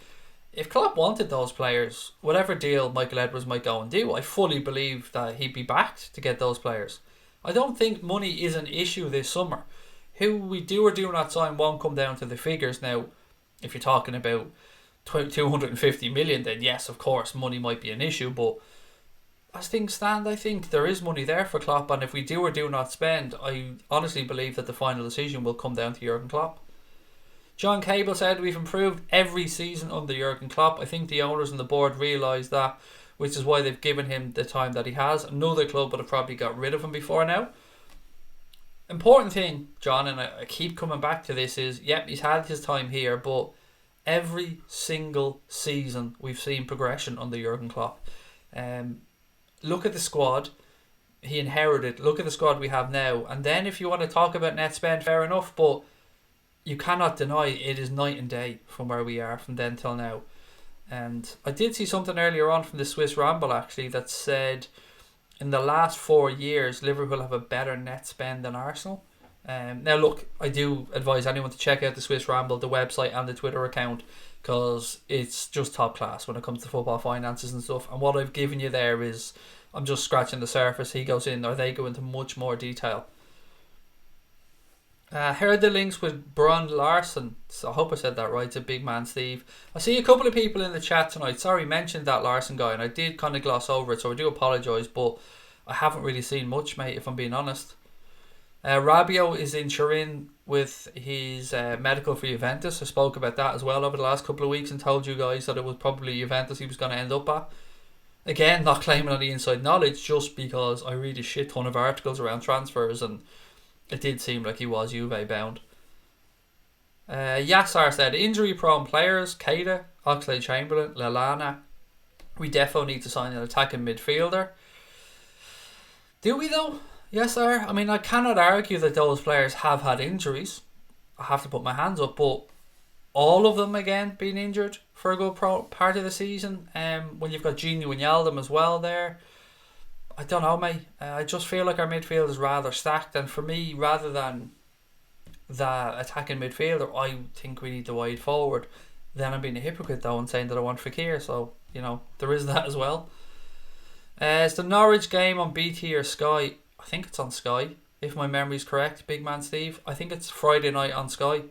if Klopp wanted those players, whatever deal Michael Edwards might go and do, I fully believe that he'd be backed to get those players. I don't think money is an issue this summer. Who we do or do not sign won't come down to the figures. Now, if you're talking about 250 million, then yes, of course, money might be an issue, but as things stand, I think there is money there for Klopp, and if we do or do not spend, I honestly believe that the final decision will come down to Jurgen Klopp. John Cable said we've improved every season under Jurgen Klopp. I think the owners and the board realise that, which is why they've given him the time that he has. Another club would have probably got rid of him before now. Important thing, John, and I keep coming back to this, is yep, he's had his time here, but every single season we've seen progression under Jurgen Klopp. Look at the squad he inherited. Look at the squad we have now. And then if you want to talk about net spend, fair enough, but you cannot deny it is night and day from where we are from then till now. And I did see something earlier on from the Swiss Ramble actually that said in the last 4 years Liverpool have a better net spend than Arsenal. Now look, I do advise anyone to check out the Swiss Ramble, the website and the Twitter account, because it's just top class when it comes to football finances and stuff. And what I've given you there is, I'm just scratching the surface. He goes in, or they go into much more detail. Heard the links with Brun Larson, so I hope I said that right, to Big Man Steve. I see a couple of people in the chat tonight, sorry, mentioned that Larson guy, and I did kind of gloss over it, so I do apologise, but I haven't really seen much, mate, if I'm being honest. Rabiot is in Turin with his medical for Juventus. I spoke about that as well over the last couple of weeks and told you guys that it was probably Juventus he was going to end up at. Again, not claiming any inside knowledge, just because I read a shit ton of articles around transfers and it did seem like he was Juve bound. Yassar said, injury prone players, Keita, Oxlade-Chamberlain, Lallana. We definitely need to sign an attacking midfielder. Do we though? Yes, sir. I mean, I cannot argue that those players have had injuries. I have to put my hands up, but all of them again being injured for a good part of the season. When you've got Gini Wijnaldum as well there, I don't know, mate. I just feel like our midfield is rather stacked, and for me, rather than the attacking midfielder, I think we need the wide forward. Then I'm being a hypocrite though and saying that I want Fekir, so you know there is that as well. It's the Norwich game on BT or Sky. I think it's on Sky, if my memory's correct, big man Steve. I think it's Friday night on Sky.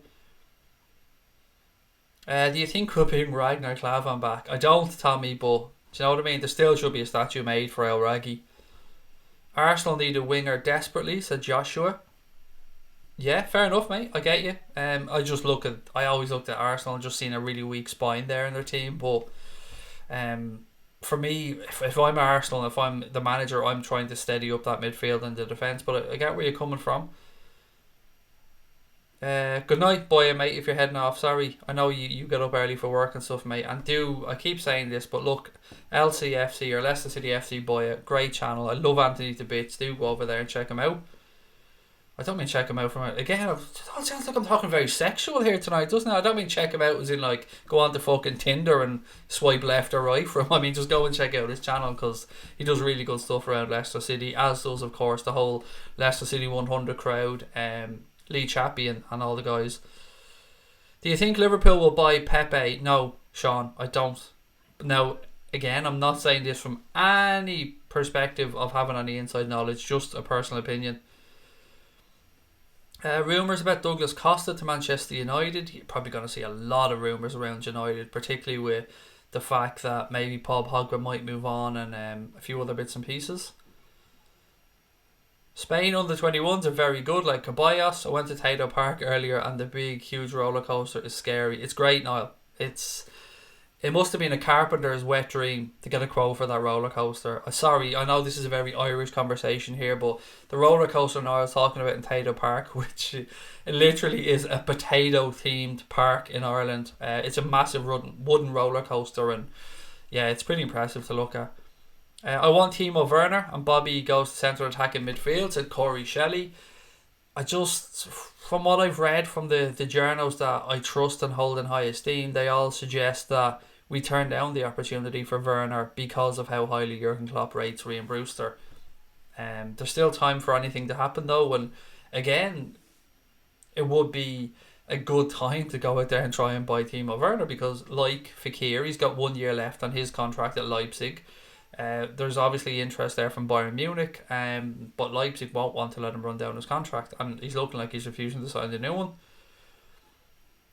Do you think we'll bring Ragnar Klavan back? I don't, Tommy, but do you know what I mean? There still should be a statue made for El Raggy. Arsenal need a winger desperately, said Joshua. Yeah, fair enough, mate. I get you. I always looked at Arsenal and just seen a really weak spine there in their team, but for me, if I'm Arsenal, if I'm the manager, I'm trying to steady up that midfield and the defence. But I get where you're coming from. Good night, boy, mate, if you're heading off. Sorry, I know you get up early for work and stuff, mate. And I keep saying this, but look, LCFC or Leicester City FC, boy, great channel. I love Anthony to bits. Do go over there and check him out. I don't mean check him out from again. It sounds like I'm talking very sexual here tonight, doesn't it? I don't mean check him out as in like go on to fucking Tinder and swipe left or right for him. I mean just go and check out his channel because he does really good stuff around Leicester City, as does of course the whole Leicester City 100 crowd, Lee Chappie and all the guys. Do you think Liverpool will buy Pepe? No, Sean, I don't. Now again, I'm not saying this from any perspective of having any inside knowledge, just a personal opinion. Rumours about Douglas Costa to Manchester United. You're probably going to see a lot of rumours around United, particularly with the fact that maybe Paul Pogba might move on and a few other bits and pieces. Spain under 21s are very good, like Caballos. I went to Tato Park earlier and the big, huge roller coaster is scary. It's great, Noel. It must have been a carpenter's wet dream to get a quote for that roller coaster. Sorry, I know this is a very Irish conversation here, but the roller coaster I was talking about in Tato Park, which it literally is a potato themed park in Ireland. It's a massive wooden roller coaster, and yeah, it's pretty impressive to look at. I want Timo Werner and Bobby goes to centre attack in midfield, said Corey Shelley. From what I've read from the journals that I trust and hold in high esteem, they all suggest that we turned down the opportunity for Werner because of how highly Jurgen Klopp rates Rhian Brewster. There's still time for anything to happen though, and again, it would be a good time to go out there and try and buy Timo Werner because, like Fekir, he's got 1 year left on his contract at Leipzig. There's obviously interest there from Bayern Munich, but Leipzig won't want to let him run down his contract, and he's looking like he's refusing to sign the new one.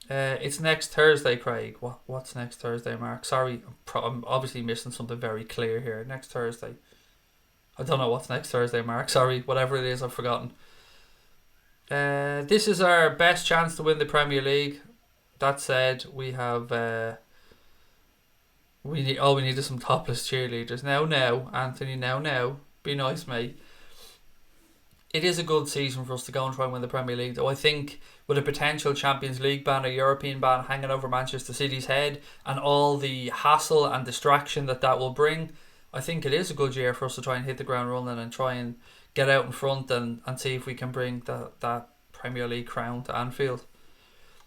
It's next Thursday, Craig. What's next Thursday, Mark? Sorry, I'm obviously missing something very clear here. Next Thursday. I don't know what's next Thursday, Mark. Sorry, whatever it is, I've forgotten. This is our best chance to win the Premier League. That said, we have we need is some topless cheerleaders. Now, Anthony, now. Be nice, mate. It is a good season for us to go and try and win the Premier League, though. I think with a potential Champions League ban, a European ban hanging over Manchester City's head, and all the hassle and distraction that will bring, I think it is a good year for us to try and hit the ground running and try and get out in front and see if we can bring that Premier League crown to Anfield.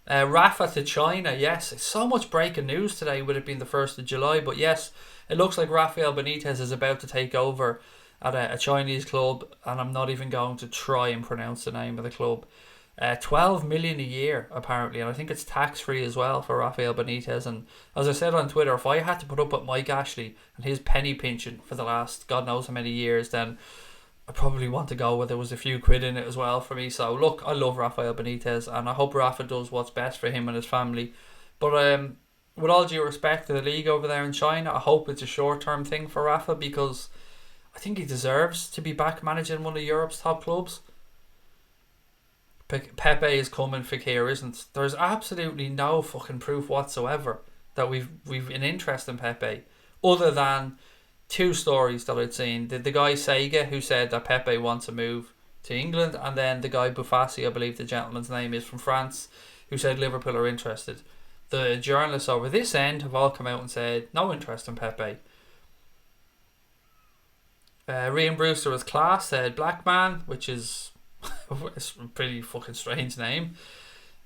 Rafa to China, yes. It's so much breaking news today with it being the 1st of July, but yes, it looks like Rafael Benitez is about to take over at a Chinese club, and I'm not even going to try and pronounce the name of the club. 12 million a year apparently, and I think it's tax free as well for Rafael Benitez. And as I said on Twitter, if I had to put up with Mike Ashley and his penny pinching for the last God knows how many years, then I probably want to go where there was a few quid in it as well for me. So look, I love Rafael Benitez and I hope Rafa does what's best for him and his family. But with all due respect to the league over there in China, I hope it's a short-term thing for Rafa, because I think he deserves to be back managing one of Europe's top clubs. Pepe is coming, Fekir isn't. There's absolutely no fucking proof whatsoever that we've an interest in Pepe, other than two stories that I'd seen. The guy Saga, who said that Pepe wants to move to England, and then the guy Bufassi, I believe the gentleman's name is, from France, who said Liverpool are interested. The journalists over this end have all come out and said no interest in Pepe. Rian Brewster was class, said Black Man, which is it's a pretty fucking strange name.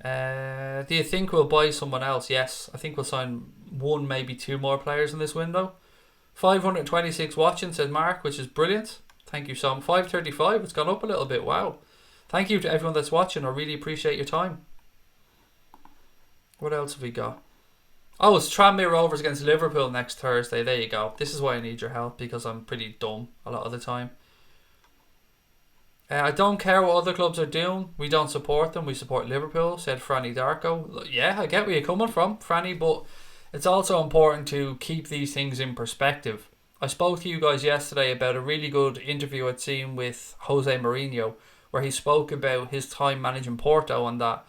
Do you think we'll buy someone else? Yes, I think we'll sign one, maybe two more players in this window. 526 watching, said Mark, which is brilliant. Thank you so much. 535, it's gone up a little bit. Wow. Thank you to everyone that's watching. I really appreciate your time. What else have we got? Oh, it's Tranmere Rovers against Liverpool next Thursday. There you go. This is why I need your help, because I'm pretty dumb a lot of the time. I don't care what other clubs are doing. We don't support them. We support Liverpool, said Franny Darko. Yeah, I get where you're coming from, Franny, but it's also important to keep these things in perspective. I spoke to you guys yesterday about a really good interview I'd seen with Jose Mourinho, where he spoke about his time managing Porto, and that,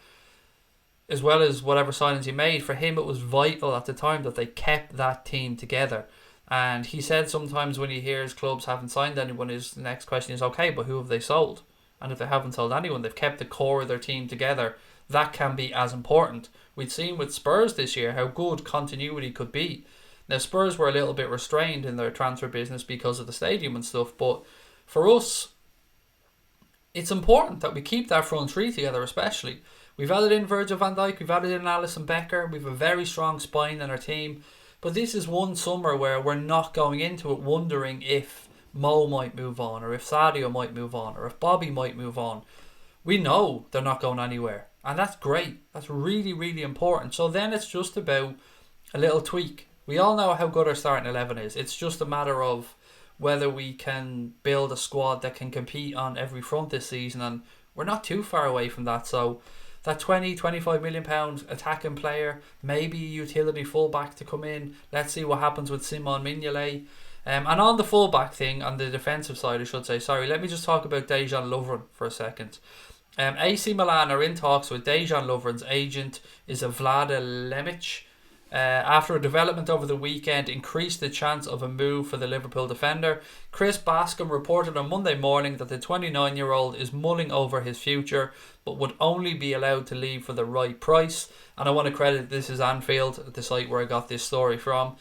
as well as whatever signings he made, for him it was vital at the time that they kept that team together. And he said sometimes when he hears clubs haven't signed anyone, his next question is, okay, but who have they sold? And if they haven't sold anyone, they've kept the core of their team together. That can be as important. We'd seen with Spurs this year how good continuity could be. Now, Spurs were a little bit restrained in their transfer business because of the stadium and stuff, but for us, it's important that we keep that front three together, especially. We've added in Virgil van Dijk, we've added in Alisson Becker, we've a very strong spine in our team. But this is one summer where we're not going into it wondering if Mo might move on, or if Sadio might move on, or if Bobby might move on. We know they're not going anywhere. And that's great. That's really, really important. So then it's just about a little tweak. We all know how good our starting 11 is. It's just a matter of whether we can build a squad that can compete on every front this season. And we're not too far away from that. So that 20-25 million pound attacking player, maybe utility fullback to come in. Let's see what happens with Simon Mignolet. And on the fullback thing, on the defensive side, I should say, let me just talk about Dejan Lovren for a second. AC Milan are in talks with Dejan Lovren's agent, is a Vlada Lemic. After a development over the weekend increased the chance of a move for the Liverpool defender. Chris Bascom reported on Monday morning that the 29-year-old is mulling over his future, but would only be allowed to leave for the right price. And I want to credit, this is Anfield, the site where I got this story from.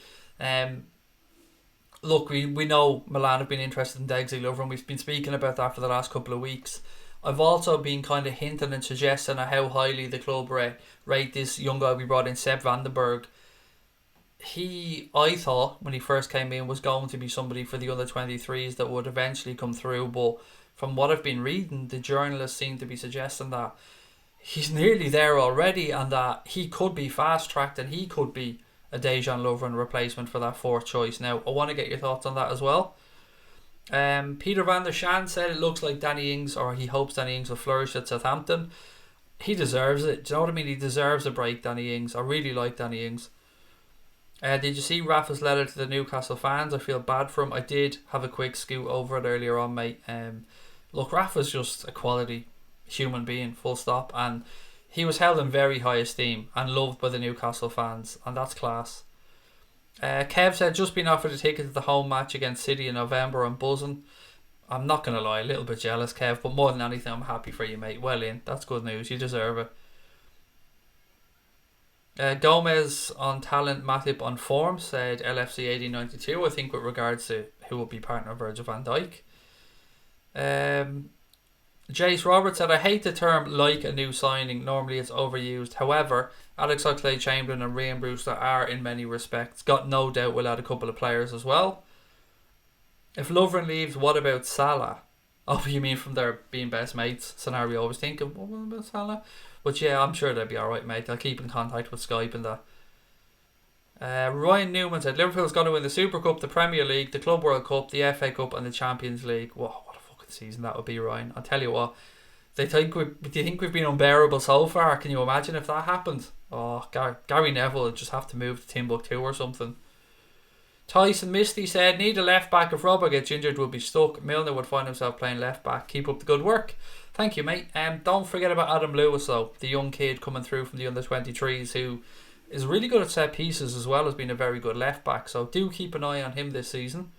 Look, we know Milan have been interested in Dejan Lovren. We've been speaking about that for the last couple of weeks. I've also been kind of hinting and suggesting how highly the club rate this young guy we brought in, Sepp van den Berg. I thought when he first came in was going to be somebody for the under 23s that would eventually come through, but from what I've been reading, the journalists seem to be suggesting that he's nearly there already, and that he could be fast tracked and he could be a Dejan Lovren replacement for that fourth choice. Now, I want to get your thoughts on that as well. Peter van der Shan said it looks like Danny Ings, or he hopes Danny Ings will flourish at Southampton. He deserves it. Do you know what I mean? He deserves a break, Danny Ings. I really like Danny Ings. Did you see Rafa's letter to the Newcastle fans? I feel bad for him. I did have a quick scoot over it earlier on, mate. Look, Rafa's just a quality human being, full stop. And he was held in very high esteem and loved by the Newcastle fans. And that's class. Kev said, just been offered a ticket to the home match against City in November. I'm buzzing. I'm not going to lie, a little bit jealous, Kev. But more than anything, I'm happy for you, mate. Well in. That's good news. You deserve it. Gomez on talent, Matip on form, said LFC 1892. I think with regards to who will be partner of Virgil van Dijk. Jace Roberts said, I hate the term like a new signing. Normally it's overused. However, Alex Oxlade-Chamberlain and Rian Brewster are in many respects. Got no doubt we'll add a couple of players as well. If Lovren leaves, what about Salah? Oh, you mean from their being best mates scenario? I was thinking, what about Salah? But yeah, I'm sure they'll be alright, mate. I'll keep in contact with Skype and that. Ryan Newman said, Liverpool's going to win the Super Cup, the Premier League, the Club World Cup, the FA Cup and the Champions League. Whoa, what a fucking season that would be, Ryan. I'll tell you what. Do you think we've been unbearable so far? Can you imagine if that happened? Oh, Gary Neville would just have to move to Timbuktu or something. Tyson Misty said, need a left back. If Robbo gets injured, we'll be stuck. Milner would find himself playing left back. Keep up the good work. Thank you, mate. Don't forget about Adam Lewis, though, the young kid coming through from the under-23s who is really good at set pieces as well as being a very good left back. So do keep an eye on him this season.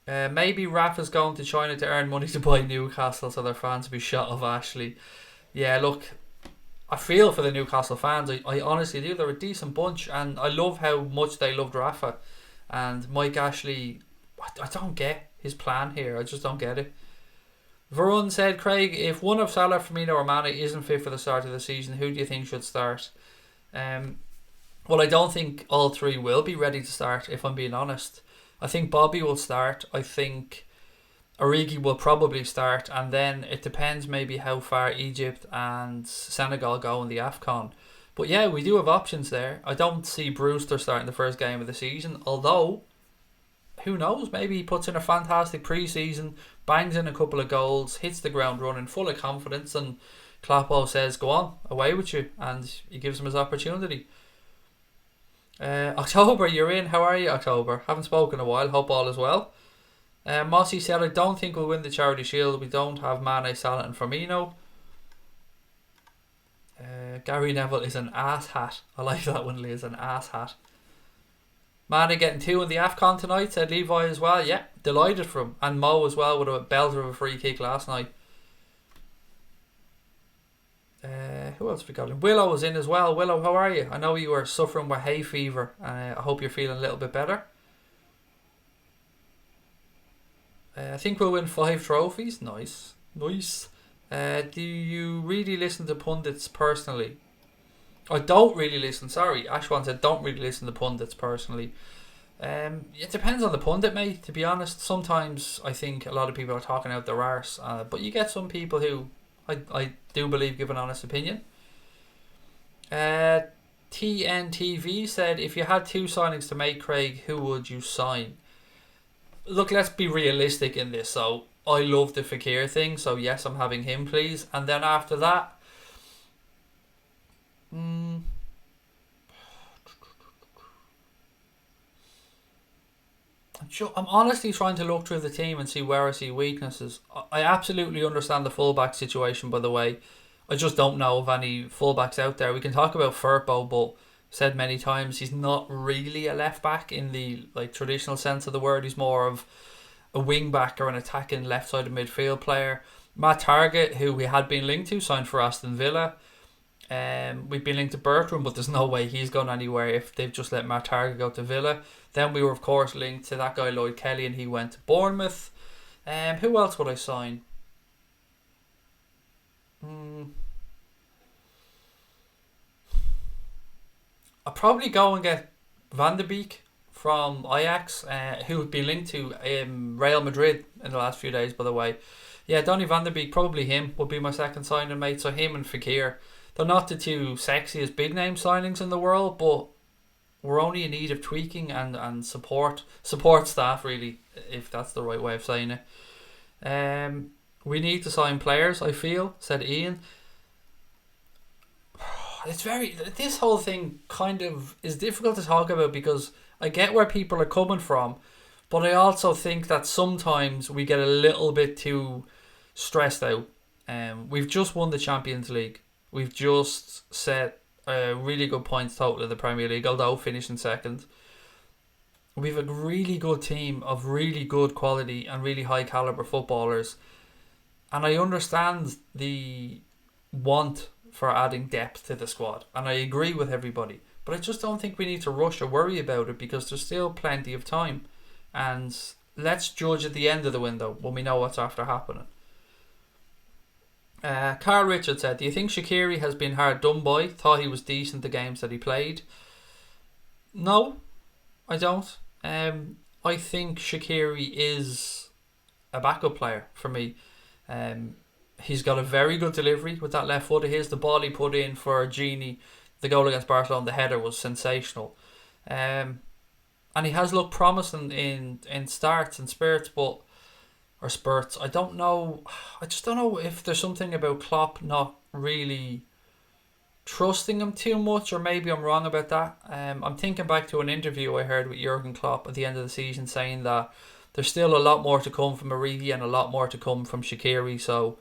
Maybe Rafa's going to China to earn money to buy Newcastle so their fans will be shot of Ashley. Yeah, look, I feel for the Newcastle fans. I honestly do. They're a decent bunch, and I love how much they loved Rafa. And Mike Ashley, I don't get his plan here. I just don't get it. Varun said, Craig, if one of Salah, Firmino or Mane isn't fit for the start of the season, who do you think should start? Well, I don't think all three will be ready to start, if I'm being honest. I think Bobby will start. I think Origi will probably start, and then it depends maybe how far Egypt and Senegal go in the AFCON. But yeah, we do have options there. I don't see Brewster starting the first game of the season, although who knows, maybe he puts in a fantastic pre-season, bangs in a couple of goals, hits the ground running, full of confidence, and Kloppo says, go on, away with you, and he gives him his opportunity. October, you're in. How are you, October? Haven't spoken in a while. Hope all is well. Mossy said, I don't think we'll win the Charity Shield. We don't have Mane, Salah and Firmino. Gary Neville is an ass hat. I like that one, Lee, is an ass hat. Mane getting 2 in the AFCON tonight, said Levi as well. Yeah, delighted for him. And Mo as well with a belter of a free kick last night. Who else we got in? Willow was in as well. Willow, how are you? I know you were suffering with hay fever. I hope you're feeling a little bit better. I think we'll win 5 trophies. Nice. Do you really listen to pundits personally? I don't really listen. Sorry, Ashwan said don't really listen to pundits personally. It depends on the pundit, mate, to be honest. Sometimes I think a lot of people are talking out their arse, but you get some people who I do believe give an honest opinion. TNTV said, if you had 2 signings to make, Craig, who would you sign? Look, let's be realistic in this. So I love the Fekir thing, so yes, I'm having him, please. And then after that, I'm honestly trying to look through the team and see where I see weaknesses. I absolutely understand the fullback situation, by the way. I just don't know of any fullbacks out there. We can talk about Firpo, but said many times he's not really a left back in the traditional sense of the word. He's more of a wing back or an attacking left sided midfield player. Matt Targett, who we had been linked to, signed for Aston Villa. We've been linked to Bertrand, but there's no way he's gone anywhere if they've just let Matt Targett go to Villa. Then we were of course linked to that guy Lloyd Kelly, and he went to Bournemouth. Who else would I sign? I'll probably go and get Van de Beek from Ajax, who would be linked to Real Madrid in the last few days, by the way. Yeah, Donny Van de Beek, probably him would be my second signing, mate. So him and Fekir. They're not the 2 sexiest big name signings in the world, but we're only in need of tweaking and support staff, really, if that's the right way of saying it. We need to sign players, I feel, said Ian. This whole thing kind of is difficult to talk about because I get where people are coming from, but I also think that sometimes we get a little bit too stressed out. We've just won the Champions League. We've just set a really good points total in the Premier League, although finishing second. We've a really good team of really good quality and really high caliber footballers, and I understand the want for adding depth to the squad, and I agree with everybody, but I just don't think we need to rush or worry about it because there's still plenty of time, and let's judge at the end of the window when we know what's after happening. Carl Richard said, do you think Shaqiri has been hard done by? Thought he was decent the games that he played. No, I don't. I think Shaqiri is a backup player for me. He's got a very good delivery with that left foot of his. The ball he put in for Gini, the goal against Barcelona, the header was sensational. And he has looked promising in starts and spurts, I don't know. I just don't know if there's something about Klopp not really trusting him too much, or maybe I'm wrong about that. I'm thinking back to an interview I heard with Jurgen Klopp at the end of the season saying that there's still a lot more to come from Origi and a lot more to come from Shaqiri, so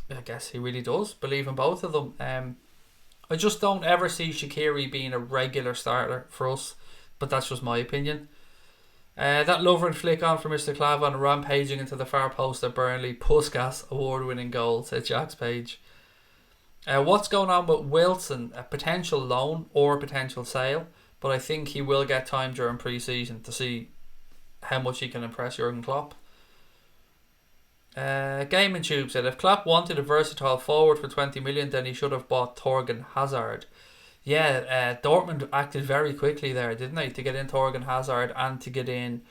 I guess he really does believe in both of them. I just don't ever see Shaqiri being a regular starter for us, but that's just my opinion. That Lovren flick on for Mr. Clavan, rampaging into the far post at Burnley. Puskas award-winning goal, said Jack's Page. What's going on with Wilson? A potential loan or a potential sale, but I think he will get time during pre-season to see how much he can impress Jurgen Klopp. Game and Tube said, if Klopp wanted a versatile forward for 20 million, then he should have bought Thorgan Hazard. Yeah, Dortmund acted very quickly there, didn't they, to get in Thorgan Hazard and to get in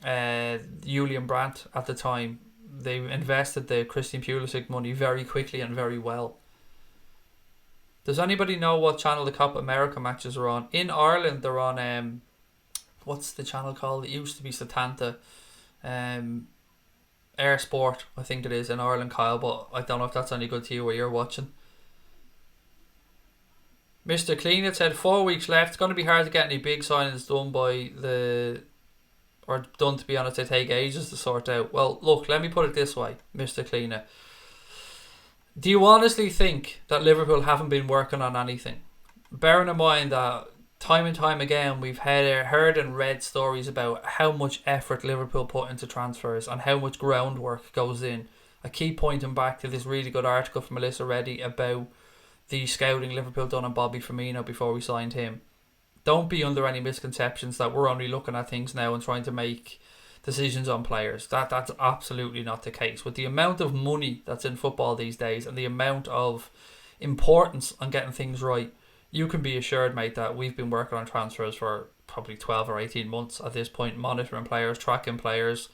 Julian Brandt at the time. They invested the Christian Pulisic money very quickly and very well. Does anybody know what channel the Copa America matches are on? In Ireland, they're on, what's the channel called? It used to be Setanta. Air Sport, I think it is, in Ireland, Kyle, but I don't know if that's any good to you where you're watching. Mr. Clean, it said 4 weeks left. It's going to be hard to get any big signings done done, to be honest. They take ages to sort out. Well, look, let me put it this way, Mr. Cleaner. Do you honestly think that Liverpool haven't been working on anything? Bearing in mind that time and time again we've heard and read stories about how much effort Liverpool put into transfers and how much groundwork goes in. I keep pointing back to this really good article from Melissa Reddy about the scouting Liverpool done on Bobby Firmino before we signed him. Don't be under any misconceptions that we're only looking at things now and trying to make decisions on players. That's absolutely not the case. With the amount of money that's in football these days and the amount of importance on getting things right, you can be assured, mate, that we've been working on transfers for probably 12 or 18 months at this point, monitoring players, tracking players.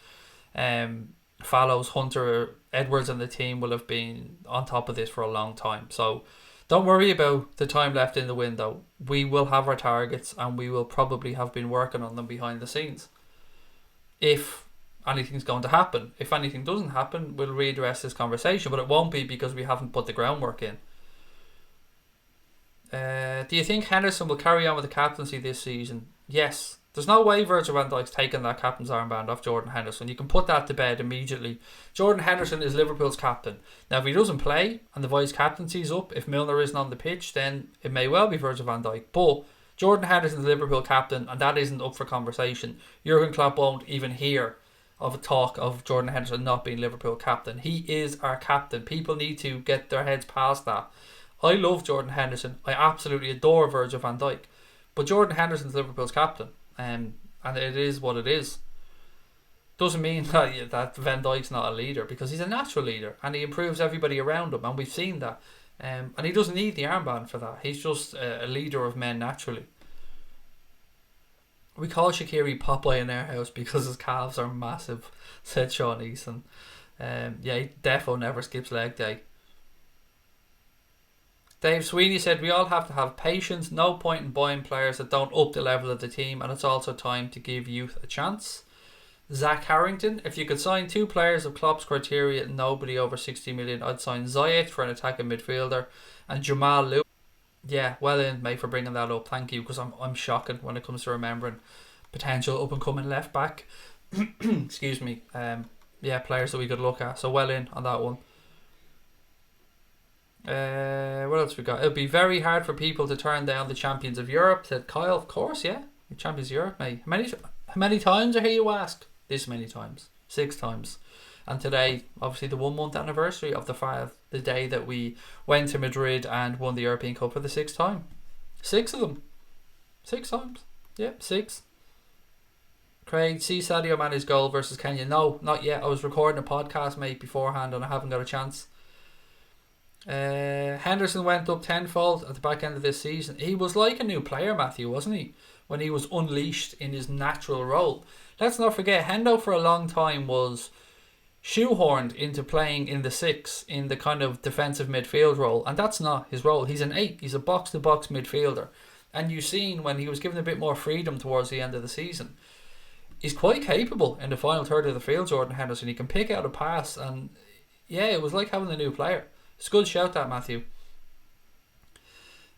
Fallows, Hunter, Edwards and the team will have been on top of this for a long time. So don't worry about the time left in the window. We will have our targets and we will probably have been working on them behind the scenes. If anything's going to happen. If anything doesn't happen, we'll readdress this conversation, but it won't be because we haven't put the groundwork in. Do you think Henderson will carry on with the captaincy this season? Yes. There's no way Virgil van Dijk's taking that captain's armband off Jordan Henderson. You can put that to bed immediately. Jordan Henderson is Liverpool's captain. Now, if he doesn't play and the vice captaincy's up, if Milner isn't on the pitch, then it may well be Virgil van Dijk. But Jordan Henderson's Liverpool captain, and that isn't up for conversation. Jurgen Klopp won't even hear of a talk of Jordan Henderson not being Liverpool captain. He is our captain. People need to get their heads past that. I love Jordan Henderson. I absolutely adore Virgil van Dijk. But Jordan Henderson's Liverpool's captain. And it is what it is. Doesn't mean that Van Dijk's not a leader, because he's a natural leader and he improves everybody around him, and we've seen that. And he doesn't need the armband for that. He's just a leader of men naturally. We call Shaqiri Popeye in our house because his calves are massive, said Sean Eason. He defo never skips leg day. Dave Sweeney said, we all have to have patience. No point in buying players that don't up the level of the team, and it's also time to give youth a chance. Zach Harrington, if you could sign 2 players of Klopp's criteria, nobody over 60 million, I'd sign Ziyech for an attacking midfielder and Jamal Lewis. Yeah, well in, mate, for bringing that up. Thank you, because I'm shocking when it comes to remembering potential up and coming left back. Excuse me. Players that we could look at. So well in on that one. What else we got? It'll be very hard for people to turn down the champions of Europe, said Kyle. Of course, yeah. The champions of Europe, mate. How many times, I hear you ask? This many times. 6 times. And today, obviously, the 1 month anniversary of the day that we went to Madrid and won the European Cup for the 6th time. 6 of them. 6 times. Yep, 6. Craig, see Sadio Mane's goal versus Kenya? No, not yet. I was recording a podcast, mate, beforehand, and I haven't got a chance. Henderson went up tenfold at the back end of this season. He was like a new player, Matthew, wasn't he? When he was unleashed in his natural role. Let's not forget, Hendo for a long time was shoehorned into playing in the 6, in the kind of defensive midfield role, and that's not his role. He's an 8. He's a box-to-box midfielder, and you've seen when he was given a bit more freedom towards the end of the season, he's quite capable in the final third of the field. Jordan Henderson, he can pick out a pass, and yeah, it was like having a new player. It's a good shout, that, Matthew.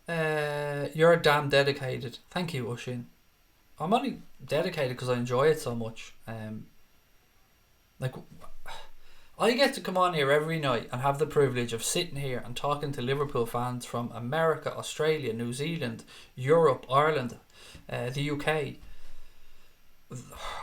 You're damn dedicated. Thank you, Ushin. I'm only dedicated because I enjoy it so much. Like, I get to come on here every night and have the privilege of sitting here and talking to Liverpool fans from America, Australia, New Zealand, Europe, Ireland, the UK.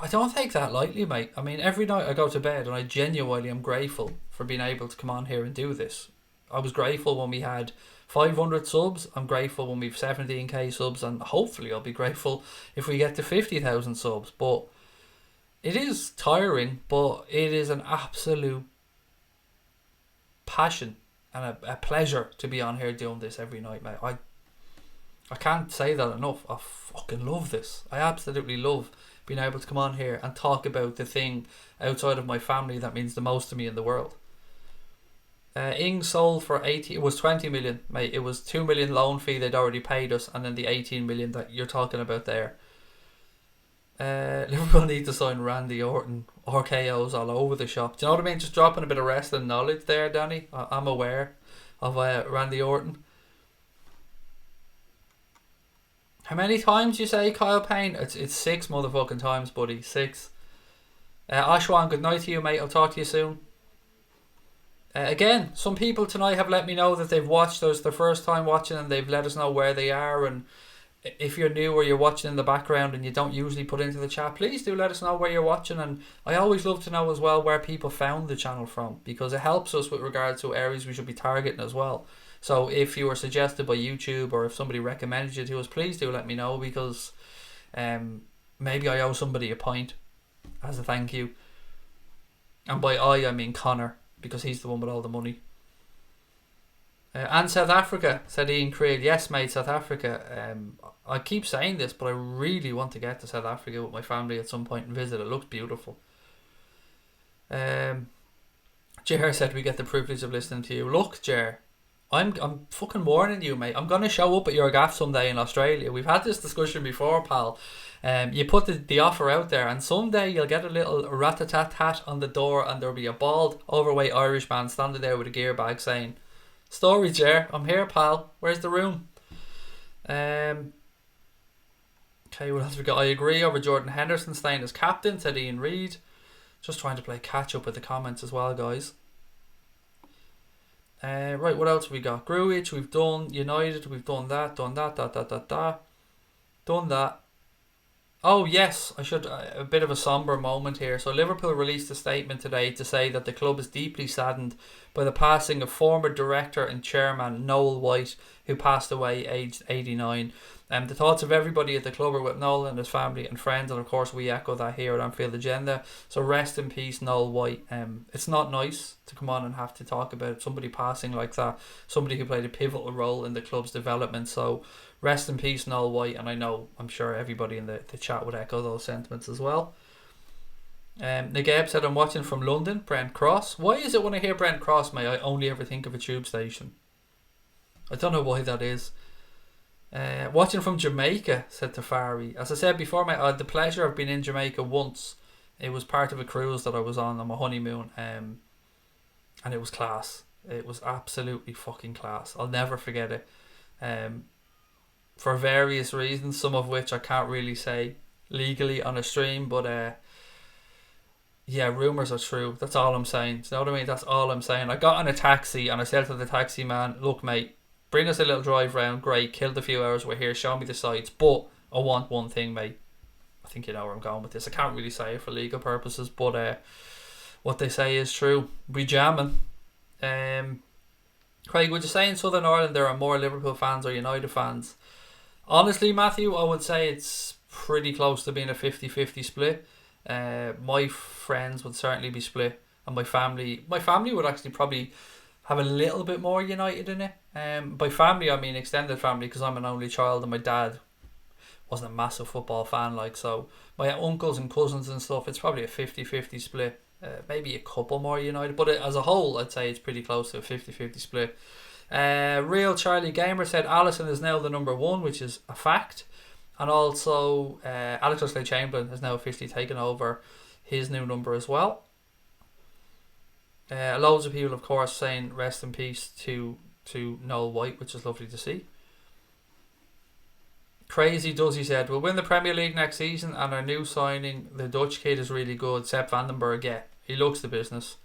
I don't take that lightly, mate. I mean, every night I go to bed and I genuinely am grateful for being able to come on here and do this. I was grateful when we had 500 subs. I'm grateful when we've 17k subs, and hopefully I'll be grateful if we get to 50,000 subs. But it is tiring, but it is an absolute passion and a pleasure to be on here doing this every night, mate. I can't say that enough. I fucking love this. I absolutely love being able to come on here and talk about the thing outside of my family that means the most to me in the world. Ing sold for 80. It was 20 million, mate. It was 2 million loan fee they'd already paid us, and then the 18 million that you're talking about there. Liverpool need to sign Randy Orton. RKO's all over the shop. Do you know what I mean? Just dropping a bit of wrestling knowledge there, Danny. I'm aware of Randy Orton. How many times you say Kyle Payne? It's 6 motherfucking times, buddy. 6. Ashwan, good night to you, mate. I'll talk to you soon. Again, some people tonight have let me know that they've watched us their first time watching, and they've let us know where they are. And if you're new or you're watching in the background and you don't usually put into the chat, please do let us know where you're watching. And I always love to know as well where people found the channel from, because it helps us with regards to areas we should be targeting as well. So if you were suggested by YouTube, or if somebody recommended you to us, please do let me know, because maybe I owe somebody a pint as a thank you. And by I mean Connor, because he's the one with all the money. And South Africa, said Ian Creed. Yes, mate, South Africa. I keep saying this, but I really want to get to South Africa with my family at some point and visit. It looks beautiful. Jer said we get the privilege of listening to you. Look, Jer, I'm fucking warning you, mate. I'm going to show up at your gaff someday in Australia. We've had this discussion before, pal. You put the offer out there, and someday you'll get a little rat-a-tat-tat on the door, and there'll be a bald, overweight Irish man standing there with a gear bag saying, "Story, Jer, I'm here, pal. Where's the room?" Okay, what else we got? I agree over Jordan Henderson staying as captain, said Ian Reid. Just trying to play catch up with the comments as well, guys. Right, what else we got? Gruitch, we've done. United, we've done that. Done that. Oh yes, I should. A bit of a somber moment here. So Liverpool released a statement today to say that the club is deeply saddened by the passing of former director and chairman Noel White, who passed away aged 89. The thoughts of everybody at the club are with Noel and his family and friends, and of course we echo that here at Anfield Agenda. So rest in peace, Noel White. It's not nice to come on and have to talk about somebody passing like that, somebody who played a pivotal role in the club's development. So rest in peace, Noel White, and I'm sure everybody in the chat would echo those sentiments as well. Nagab said, I'm watching from London, Brent Cross. Why is it when I hear Brent Cross, mate, I only ever think of a tube station? I don't know why that is. Watching from Jamaica, said Tafari. As I said before, mate, I had the pleasure of being in Jamaica once. It was part of a cruise that I was on my honeymoon, and it was class. It was absolutely fucking class. I'll never forget it. For various reasons, some of which I can't really say legally on a stream, but yeah, rumours are true. That's all I'm saying. Do you know what I mean? That's all I'm saying. I got in a taxi and I said to the taxi man, look, mate, bring us a little drive round. Great, killed a few hours. We're here. Show me the sights. But I want one thing, mate. I think you know where I'm going with this. I can't really say it for legal purposes, but what they say is true. We jamming. Craig, would you say in Southern Ireland there are more Liverpool fans or United fans? Honestly, Matthew, I would say it's pretty close to being a 50-50 split. My friends would certainly be split, and my family would actually probably have a little bit more United in it. By family I mean extended family, because I'm an only child and my dad wasn't a massive football fan, like, so my uncles and cousins and stuff, it's probably a 50-50 split. Maybe a couple more United, but as a whole I'd say it's pretty close to a 50-50 split. Real Charlie Gamer said Alisson is now the number 1, which is a fact. And also Alex Oxlade-Chamberlain has now officially taken over his new number as well. Loads of people, of course, saying rest in peace to Noel White, which is lovely to see. Crazy does, he said. We'll win the Premier League next season, and our new signing, the Dutch kid, is really good. Sepp Vandenberg, yeah. He looks the business.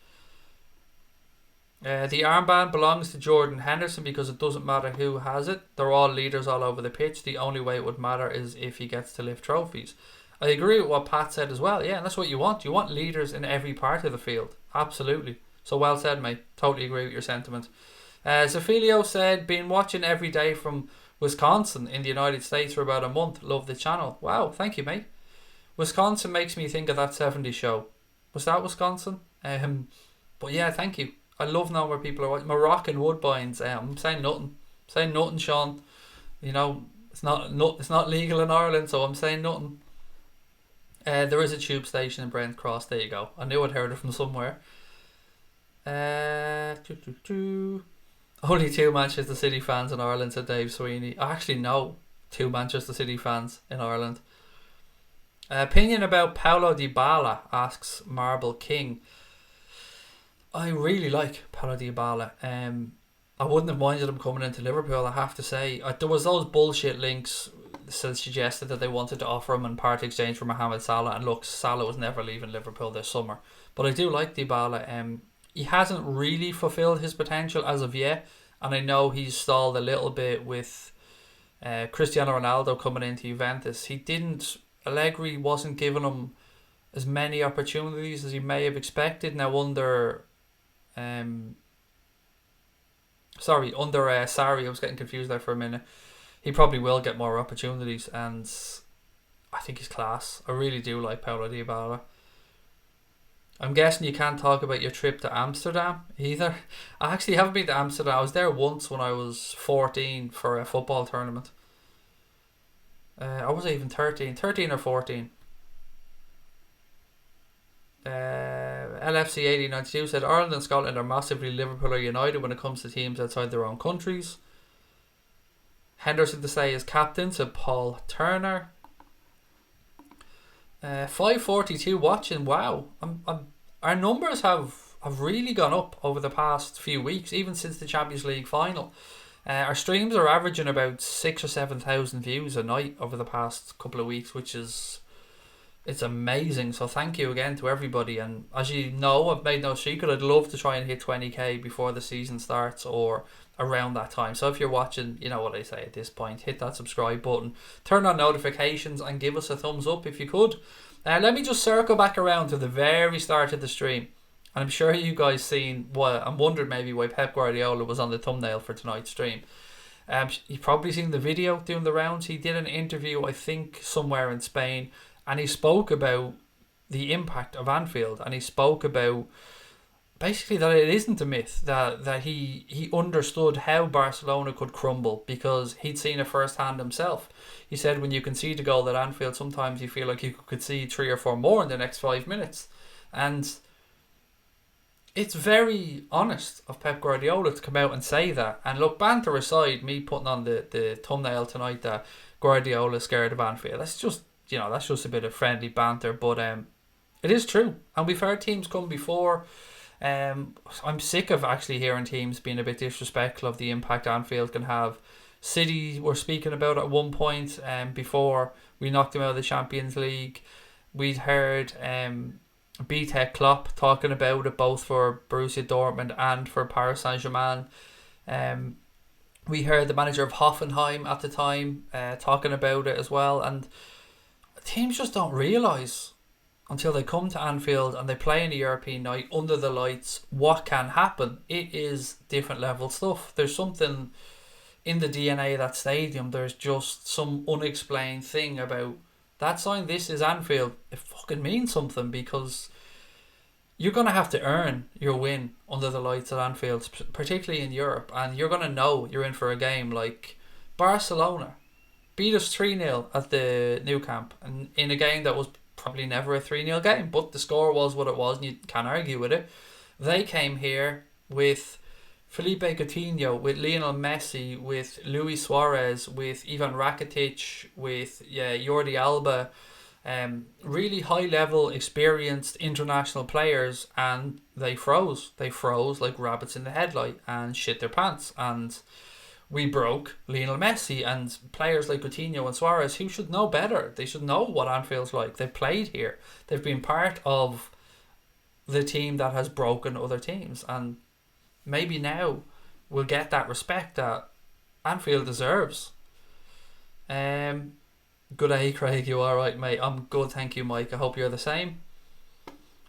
The armband belongs to Jordan Henderson because it doesn't matter who has it. They're all leaders all over the pitch. The only way it would matter is if he gets to lift trophies. I agree with what Pat said as well. Yeah, and that's what you want. You want leaders in every part of the field. Absolutely. So well said, mate. Totally agree with your sentiment. Zafilio said, been watching every day from Wisconsin in the United States for about a month. Love the channel. Wow, thank you, mate. Wisconsin makes me think of that 70s show. Was that Wisconsin? But yeah, thank you. I love knowing where people are watching. Moroccan Woodbines. I'm saying nothing. Saying nothing, Sean. You know, it's not legal in Ireland, so I'm saying nothing. There is a tube station in Brent Cross. There you go. I knew I'd heard it from somewhere. Only 2 Manchester City fans in Ireland, said Dave Sweeney. I actually know 2 Manchester City fans in Ireland. Opinion about Paulo Dybala, asks Marble King. I really like Paulo Dybala. I wouldn't have minded him coming into Liverpool, I have to say. There was those bullshit links that suggested that they wanted to offer him in part exchange for Mohamed Salah, and look, Salah was never leaving Liverpool this summer. But I do like Dybala. He hasn't really fulfilled his potential as of yet, and I know he's stalled a little bit with Cristiano Ronaldo coming into Juventus. Allegri wasn't giving him as many opportunities as he may have expected. Now under Sarri, I was getting confused there for a minute. He probably will get more opportunities, and I think he's class. I really do like Paulo Dybala. I'm guessing you can't talk about your trip to Amsterdam either. I actually haven't been to Amsterdam. I was there once when I was 14 for a football tournament. I wasn't even 13 or 14. LFC 8092 said Ireland and Scotland are massively Liverpool or United when it comes to teams outside their own countries. Henderson to say is captain, said Paul Turner. 542 watching. Wow, our numbers have really gone up over the past few weeks, even since the Champions League final. Our streams are averaging about 6,000 or 7,000 views a night over the past couple of weeks, which is amazing. So thank you again to everybody. And as you know, I've made no secret, I'd love to try and hit 20k before the season starts or around that time. So if you're watching, you know what I say at this point, hit that subscribe button, turn on notifications, and give us a thumbs up if you could. Let me just circle back around to the very start of the stream. And I'm sure you guys seen I'm wondering maybe why Pep Guardiola was on the thumbnail for tonight's stream. You've probably seen the video doing the rounds. He did an interview, I think, somewhere in Spain, and he spoke about the impact of Anfield, and he spoke about basically that it isn't a myth, that he understood how Barcelona could crumble because he'd seen it firsthand himself. He said when you concede a goal at Anfield, sometimes you feel like you could concede 3 or 4 more in the next 5 minutes. And it's very honest of Pep Guardiola to come out and say that. And look, banter aside, me putting on the thumbnail tonight that Guardiola scared of Anfield, that's just a bit of friendly banter, but it is true. And we've heard teams come before. I'm sick of actually hearing teams being a bit disrespectful of the impact Anfield can have. City were speaking about it at one point before we knocked them out of the Champions League. We'd heard BTEC Klopp talking about it both for Borussia Dortmund and for Paris Saint-Germain. We heard the manager of Hoffenheim at the time talking about it as well, and teams just don't realise until they come to Anfield and they play in a European night under the lights what can happen. It is different level stuff. There's something in the DNA of that stadium. There's just some unexplained thing about that sign. This is Anfield. It fucking means something because you're going to have to earn your win under the lights at Anfield, particularly in Europe, and you're going to know you're in for a game. Like Barcelona beat us 3-0 at the Nou Camp, and in a game that was probably never a 3-0 game, but the score was what it was and you can't argue with it. They came here with Felipe Coutinho, with Lionel Messi, with Luis Suarez, with Ivan Rakitic, with Jordi Alba, really high level experienced international players, and they froze like rabbits in the headlight and shit their pants. And we broke Lionel Messi and players like Coutinho and Suarez, who should know better. They should know what Anfield's like. They've played here. They've been part of the team that has broken other teams, and maybe now we'll get that respect that Anfield deserves. Good day, Craig. You alright, mate? I'm good, thank you, Mike. I hope you're the same.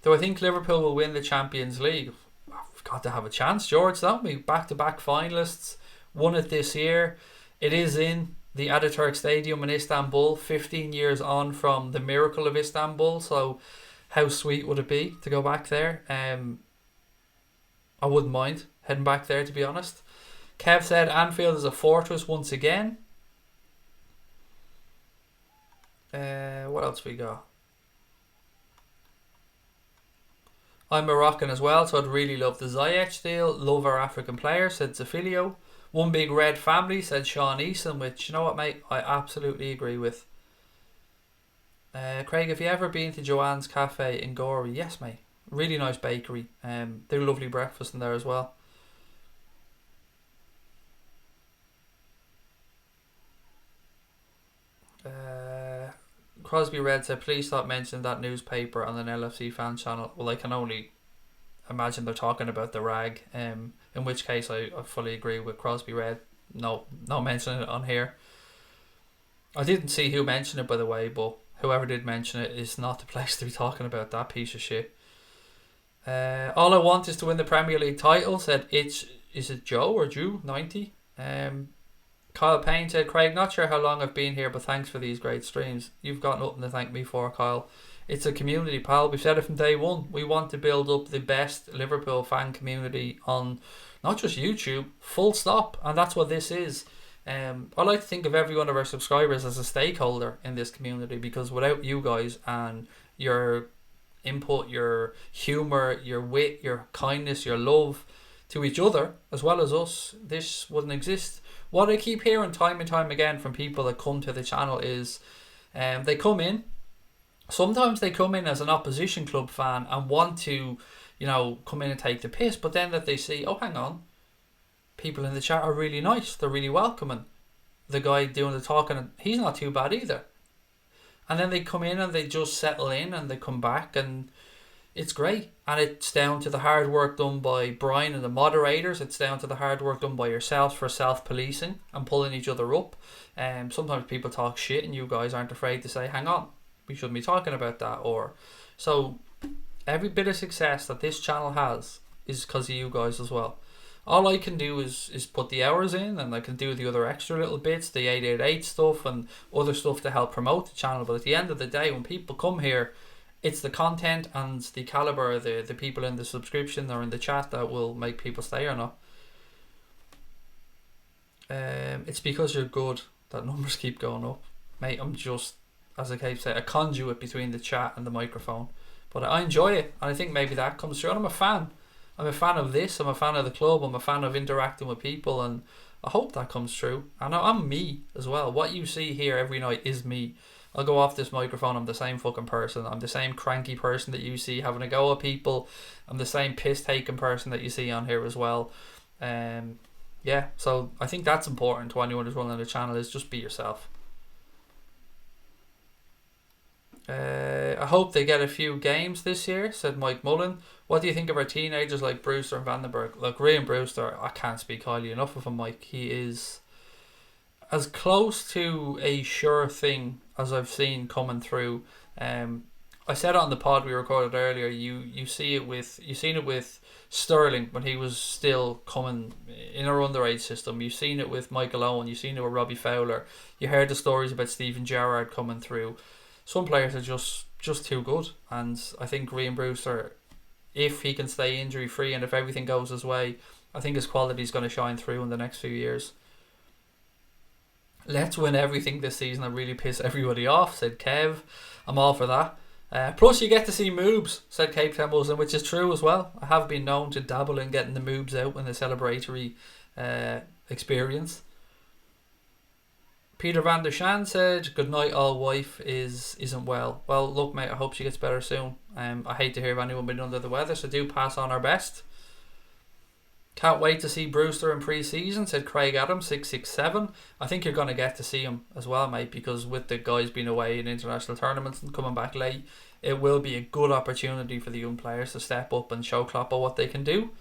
Do I think Liverpool will win the Champions League? We've got to have a chance, George, don't we? Back-to-back finalists. Won it this year. It is in the Ataturk Stadium in Istanbul, 15 years on from the miracle of Istanbul. So how sweet would it be to go back there? I wouldn't mind heading back there, to be honest. Kev said Anfield is a fortress once again. What else we got? I'm Moroccan as well, so I'd really love the Ziyech deal. Love our African players, said Zafilio. One big red family, said Sean Easton, which, you know what, mate, I absolutely agree with. Craig, have you ever been to Joanne's Cafe in Gorey? Yes, mate. Really nice bakery. Do lovely breakfast in there as well. Crosby Red said, please stop mentioning that newspaper on an LFC fan channel. Well, I can only imagine they're talking about the rag. In which case, I fully agree with Crosby Red. No mentioning it on here. I didn't see who mentioned it, by the way, but whoever did mention it is not the place to be talking about that piece of shit. All I want is to win the Premier League title, said is it Joe or Jew 90. Kyle Payne said, Craig, not sure how long I've been here, but thanks for these great streams. You've got nothing to thank me for, Kyle. It's a community, pal. We've said it from day one. We want to build up the best Liverpool fan community on not just YouTube, full stop. And that's what this is. I like to think of every one of our subscribers as a stakeholder in this community, because without you guys and your input, your humour, your wit, your kindness, your love to each other, as well as us, this wouldn't exist. What I keep hearing time and time again from people that come to the channel is they come in, sometimes they come in as an opposition club fan and want to, come in and take the piss, but then that they see, oh, hang on, people in the chat are really nice, they're really welcoming. The guy doing the talking, he's not too bad either. And then they come in and they just settle in and they come back, and it's great. And it's down to the hard work done by Brian and the moderators. It's down to the hard work done by yourselves for self-policing and pulling each other up. Sometimes people talk shit and you guys aren't afraid to say, hang on, we shouldn't be talking about that. So every bit of success that this channel has is because of you guys as well. All I can do is put the hours in, and I can do the other extra little bits, the 888 stuff and other stuff to help promote the channel. But at the end of the day, when people come here, it's the content and the caliber of the people in the subscription or in the chat that will make people stay or not. It's because you're good that numbers keep going up. Mate, I'm just, as I keep saying, a conduit between the chat and the microphone. But I enjoy it, and I think maybe that comes through. And I'm a fan. I'm a fan of this. I'm a fan of the club. I'm a fan of interacting with people, and I hope that comes through. And I'm me as well. What you see here every night is me. I'll go off this microphone, I'm the same fucking person. I'm the same cranky person that you see having a go at people. I'm the same piss-taking person that you see on here as well. Yeah, so I think that's important to anyone who's running the channel, is just be yourself. I hope they get a few games this year, said Mike Mullen. What do you think of our teenagers like Brewster and Vandenberg? Look, Ryan Brewster, I can't speak highly enough of him, Mike. He is as close to a sure thing as I've seen coming through. I said it on the pod we recorded earlier. You seen it with Sterling when he was still coming in our underage system. You've seen it with Michael Owen. You've seen it with Robbie Fowler. You heard the stories about Steven Gerrard coming through. Some players are just too good, and I think Ryan Brewster, if he can stay injury free and if everything goes his way, I think his quality is going to shine through in the next few years. Let's win everything this season and really piss everybody off, said Kev. I'm all for that. Plus you get to see moobs, said Cape Temples, and which is true as well. I have been known to dabble in getting the moobs out in the celebratory experience. Peter van der Shan said, good night, all wife isn't well. Well, look, mate, I hope she gets better soon. I hate to hear of anyone being under the weather, so do pass on our best. Can't wait to see Brewster in pre-season, said Craig Adams 667. I think you're going to get to see him as well, mate, because with the guys being away in international tournaments and coming back late, it will be a good opportunity for the young players to step up and show Klopp what they can do.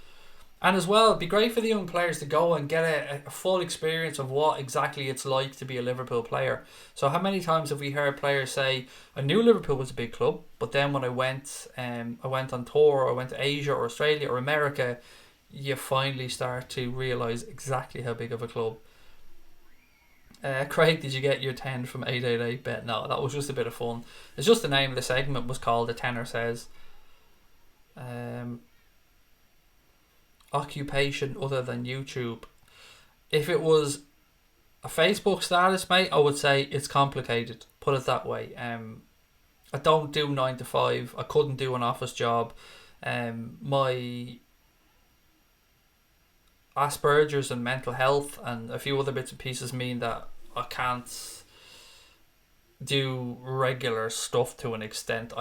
And as well, it'd be great for the young players to go and get a full experience of what exactly it's like to be a Liverpool player. So how many times have we heard players say, I knew Liverpool was a big club, but then when I went on tour, or I went to Asia or Australia or America, you finally start to realise exactly how big of a club. Craig, did you get your 10 from 888 bet? No, that was just a bit of fun. It's just the name of the segment was called The Tenor Says. Occupation other than YouTube. If it was a Facebook status, mate, I would say it's complicated. Put it that way. I don't do 9 to 5. I couldn't do an office job. My Asperger's and mental health and a few other bits and pieces mean that I can't do regular stuff to an extent.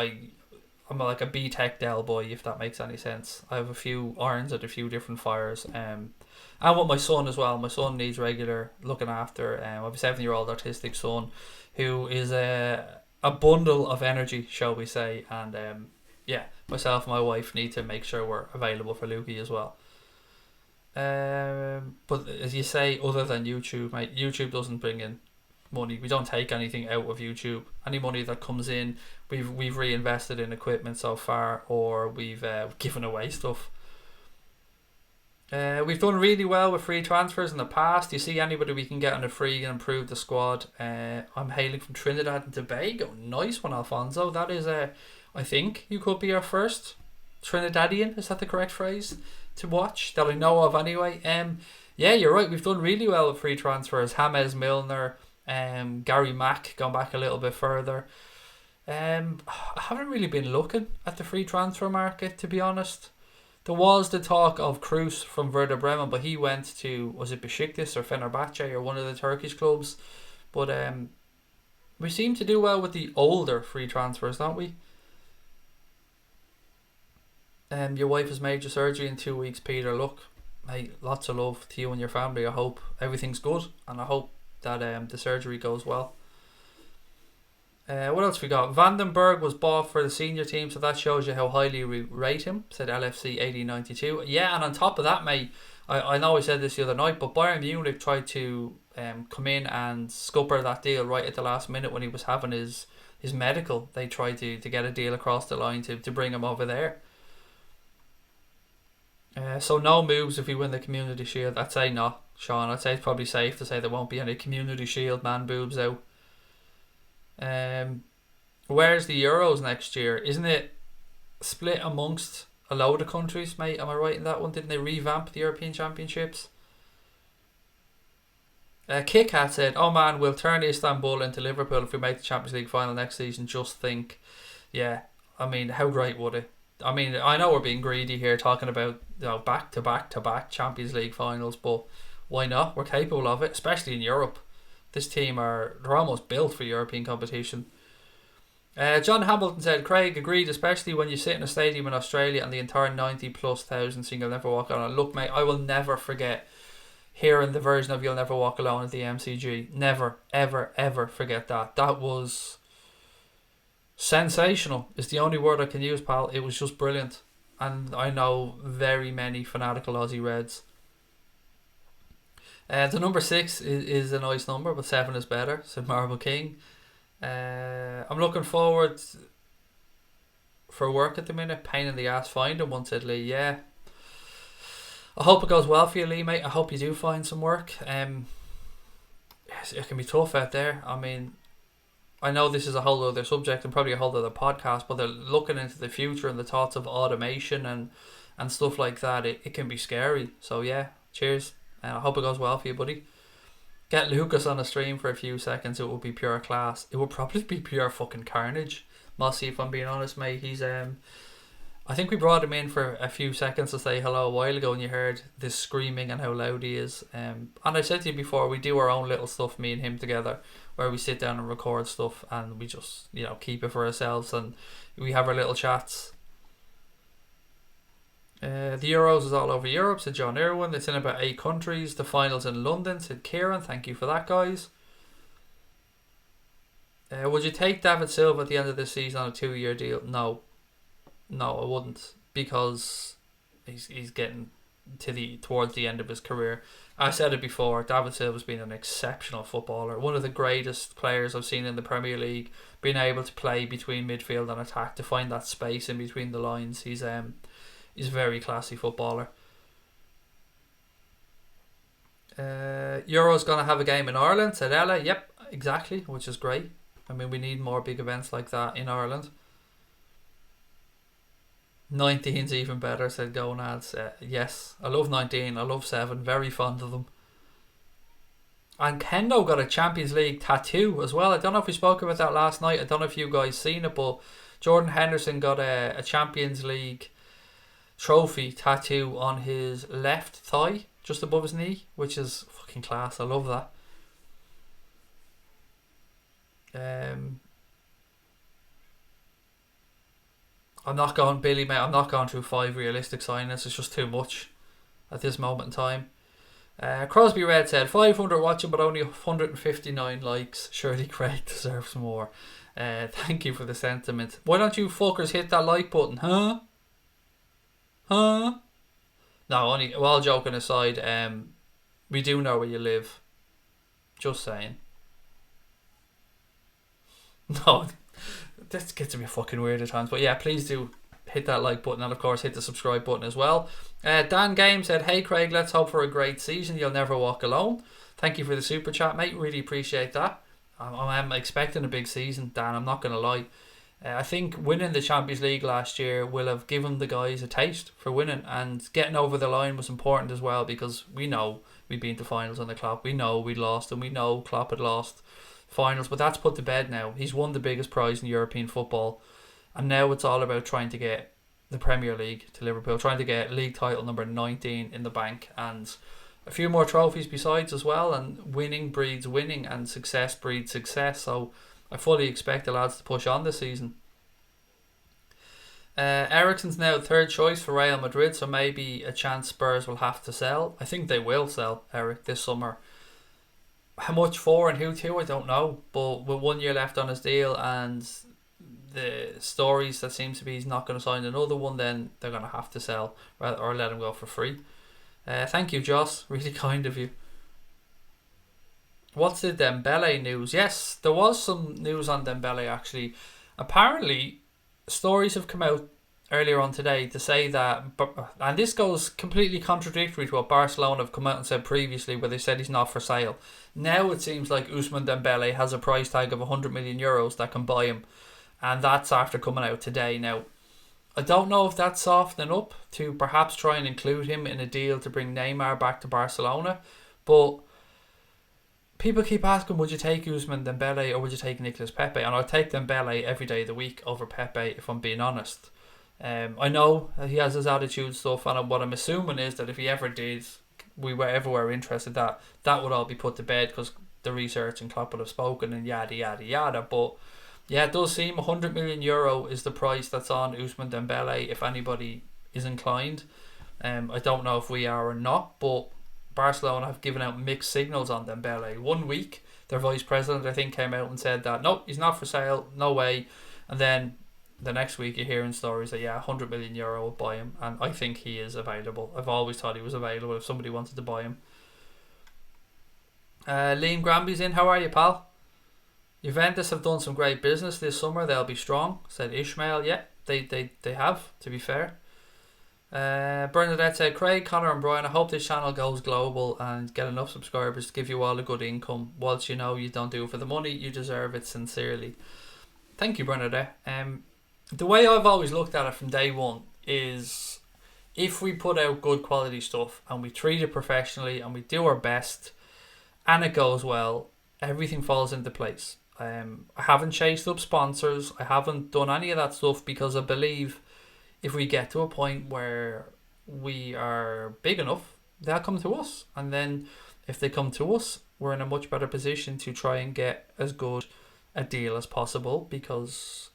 I'm like a B-Tech Dell boy, if that makes any sense. I have a few irons at a few different fires. And with my son as well. My son needs regular looking after. I have a 7-year-old autistic son who is a bundle of energy, shall we say. And myself and my wife need to make sure we're available for Lukey as well. But as you say, other than YouTube, mate, YouTube doesn't bring in money. We don't take anything out of YouTube. Any money that comes in, we've reinvested in equipment so far, or we've given away stuff. We've done really well with free transfers in the past. You see anybody we can get on a free and improve the squad. I'm hailing from Trinidad and Tobago. Nice one, Alfonso. That is I think you could be our first Trinidadian. Is that the correct phrase to watch that I know of anyway? Yeah, you're right. We've done really well with free transfers. James Milner. Gary Mack, gone back a little bit further. I haven't really been looking at the free transfer market, to be honest. There was the talk of Kroos from Werder Bremen, but he went to, was it Besiktas or Fenerbahce or one of the Turkish clubs? But we seem to do well with the older free transfers, don't we? Your wife has major surgery in 2 weeks, Peter. Look, mate, lots of love to you and your family. I hope everything's good, and I hope that the surgery goes well. What else we got? Vandenberg was bought for the senior team, so that shows you how highly we rate him, said LFC 1892. Yeah, and on top of that, mate, I know I said this the other night, but Bayern Munich tried to come in and scupper that deal right at the last minute when he was having his medical. They tried to get a deal across the line to bring him over there. So no moves if we win the Community Shield. I'd say not, Sean. I'd say it's probably safe to say there won't be any Community Shield man boobs out. Where's the Euros next year? Isn't it split amongst a load of countries, mate? Am I right in that one? Didn't they revamp the European Championships? Kit Kat said, oh man, we'll turn Istanbul into Liverpool if we make the Champions League final next season. Just think. Yeah, I mean, how great would it? I mean, I know we're being greedy here talking about, you know, back to back Champions League finals, but why not? We're capable of it, especially in Europe. This team they're almost built for European competition. John Hamilton said, Craig agreed, especially when you sit in a stadium in Australia and the entire 90,000+ think you'll never walk alone. Look, mate, I will never forget hearing the version of You'll Never Walk Alone at the MCG. Never, ever, ever forget that. That was sensational is the only word I can use, pal. It was just brilliant. And I know very many fanatical Aussie Reds. The number 6 is a nice number, but 7 is better, said Marble King. I'm looking forward for work at the minute. Pain in the ass finding one, said Lee. Yeah, I hope it goes well for you, Lee, mate. I hope you do find some work. Yes, it can be tough out there. I mean, I know this is a whole other subject and probably a whole other podcast, but they're looking into the future and the thoughts of automation and stuff like that. It can be scary. So yeah, cheers. And I hope it goes well for you, buddy. Get Lucas on a stream for a few seconds. It will be pure class. It will probably be pure fucking carnage, Mossy, if I'm being honest, mate. He's I think we brought him in for a few seconds to say hello a while ago, and you heard this screaming and how loud he is. And I said to you before, we do our own little stuff, me and him together, where we sit down and record stuff, and we just, you know, keep it for ourselves, and we have our little chats. The Euros is all over Europe, said John Irwin. It's in about 8 countries. The finals in London, said Kieran. Thank you for that, guys. Would you take David Silva at the end of this season on a 2-year deal? No, I wouldn't, because he's getting towards the end of his career. I said it before, David Silva's been an exceptional footballer, one of the greatest players I've seen in the Premier League, being able to play between midfield and attack, to find that space in between the lines. He's a very classy footballer. Euro's going to have a game in Ireland, said Ella. Yep, exactly, which is great. I mean, we need more big events like that in Ireland. 19's even better, said Gonads. Yes, I love 19, I love 7, very fond of them. And Kendo got a Champions League tattoo as well. I don't know if we spoke about that last night. I don't know if you guys seen it, but Jordan Henderson got a Champions League trophy tattoo on his left thigh, just above his knee, which is fucking class. I love that. I'm not going, Billy, mate. I'm not going through 5 realistic signings. It's just too much at this moment in time. Crosby Red said 500 watching, but only 159 likes. Surely Craig deserves more. Thank you for the sentiment. Why don't you fuckers hit that like button, huh? No, only, well, joking aside, we do know where you live. Just saying. No, this gets to be fucking weird at times. But yeah, please do hit that like button, and of course hit the subscribe button as well. Dan Game said, hey Craig, let's hope for a great season. You'll never walk alone. Thank you for the super chat, mate. Really appreciate that. I'm expecting a big season, Dan. I'm not going to lie. I think winning the Champions League last year will have given the guys a taste for winning, and getting over the line was important as well, because we know we'd been to finals under Klopp. We know we'd lost, and we know Klopp had lost finals, but that's put to bed now. He's won the biggest prize in European football, and now it's all about trying to get the Premier League to Liverpool, trying to get league title number 19 in the bank, and a few more trophies besides as well. And winning breeds winning, and success breeds success. So I fully expect the lads to push on this season. Eriksen's now third choice for Real Madrid, so maybe a chance Spurs will have to sell. I think they will sell Eric this summer. How much for and who to, I don't know. But with 1 year left on his deal, and the stories that seems to be he's not going to sign another one, then they're going to have to sell or let him go for free. Thank you, Joss. Really kind of you. What's the Dembele news? Yes, there was some news on Dembele actually. Apparently, stories have come out earlier on today to say that, and this goes completely contradictory to what Barcelona have come out and said previously, where they said he's not for sale. Now it seems like Ousmane Dembele has a price tag of 100 million euros that can buy him, and that's after coming out today. Now, I don't know if that's softening up to perhaps try and include him in a deal to bring Neymar back to Barcelona, but people keep asking, would you take Ousmane Dembele or would you take Nicolas Pepe? And I'll take Dembele every day of the week over Pepe, if I'm being honest. I know he has his attitude stuff, and what I'm assuming is that if he ever did, we were ever interested, that would all be put to bed, because the research and Klopp would have spoken and yada yada yada. But yeah, it does seem 100 million euro is the price that's on Ousmane Dembele if anybody is inclined. I don't know if we are or not, but Barcelona have given out mixed signals on Dembele. 1 week, their vice president, I think, came out and said that, nope, he's not for sale, no way. And then the next week you're hearing stories that, yeah, 100 million euro will buy him. And I think he is available. I've always thought he was available if somebody wanted to buy him. Liam Granby's in. How are you, pal? Juventus have done some great business this summer. They'll be strong, said Ishmael. Yeah, they have, to be fair. Bernadette said, Craig, Connor and Brian, I hope this channel goes global and get enough subscribers to give you all a good income. Whilst you know you don't do it for the money, you deserve it sincerely. Thank you, Bernadette. The way I've always looked at it from day one is, if we put out good quality stuff and we treat it professionally and we do our best and it goes well, everything falls into place. I haven't chased up sponsors. I haven't done any of that stuff, because I believe if we get to a point where we are big enough, they'll come to us. And then if they come to us, we're in a much better position to try and get as good a deal as possible, because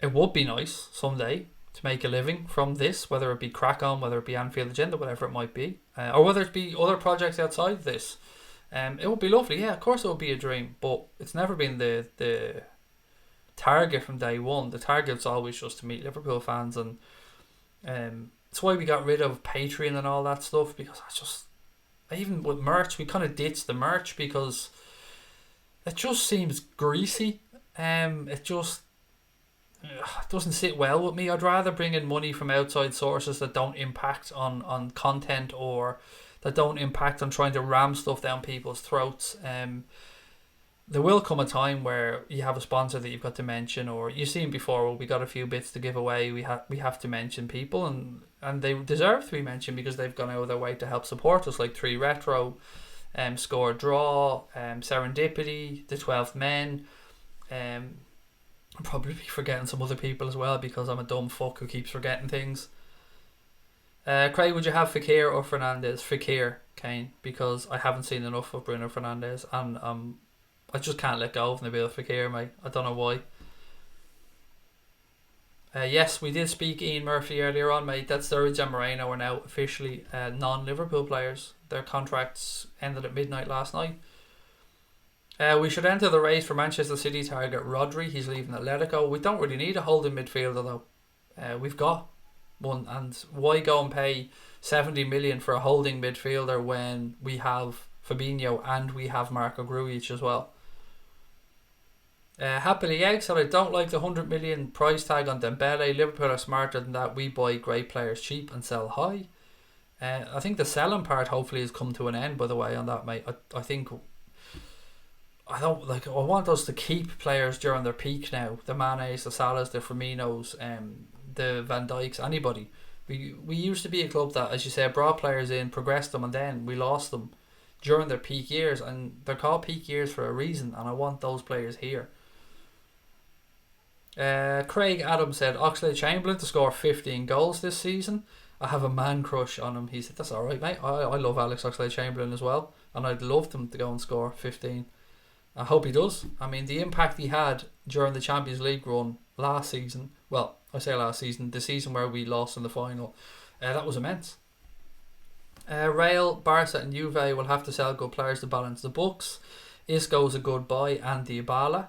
it would be nice someday to make a living from this, whether it be Crack On, whether it be Anfield Agenda, whatever it might be, or whether it be other projects outside this. It would be lovely. Yeah, of course it would be a dream, but it's never been the target from day one. The target's always just to meet Liverpool fans, and it's why we got rid of Patreon and all that stuff, because even with merch, we kind of ditched the merch because it just seems greasy. It just doesn't sit well with me. I'd rather bring in money from outside sources that don't impact on content, or that don't impact on trying to ram stuff down people's throats. There will come a time where you have a sponsor that you've got to mention, or you've seen before, well, we got a few bits to give away, we have to mention people, and they deserve to be mentioned because they've gone out of their way to help support us, like 3 Retro, Score Draw, Serendipity, The 12th Men. I'll probably be forgetting some other people as well because I'm a dumb fuck who keeps forgetting things. Craig, would you have Fekir or Fernandes? Fekir, Kane, because I haven't seen enough of Bruno Fernandes, and I just can't let go of Nabil Fekir, mate. I don't know why. Yes, we did speak Ian Murphy earlier on, mate. That Sturridge and Moreno are now officially non-Liverpool players. Their contracts ended at midnight last night. We should enter the race for Manchester City target Rodri. He's leaving Atletico. We don't really need a holding midfielder though. We've got one, and why go and pay 70 million for a holding midfielder when we have Fabinho and we have Marco Grujic as well? Happily Egg said, I don't like the 100 million price tag on Dembele. Liverpool are smarter than that. We buy great players cheap and sell high. I think the selling part hopefully has come to an end, by the way, on that, mate. I think I want us to keep players during their peak now. The Manes, the Salahs, the Firminos, the Van Dijks, anybody. We used to be a club that, as you said, brought players in, progressed them, and then we lost them during their peak years, and they're called peak years for a reason, and I want those players here. Craig Adams said Oxlade-Chamberlain to score 15 goals this season. I have a man crush on him. He said, that's alright, mate. I love Alex Oxlade-Chamberlain as well, and I'd love him to go and score 15. I hope he does. I mean, the impact he had during the Champions League run last season, well, I say last season, the season where we lost in the final, that was immense. Real, Barca and Juve will have to sell good players to balance the books. Isco's a good buy, and Dybala.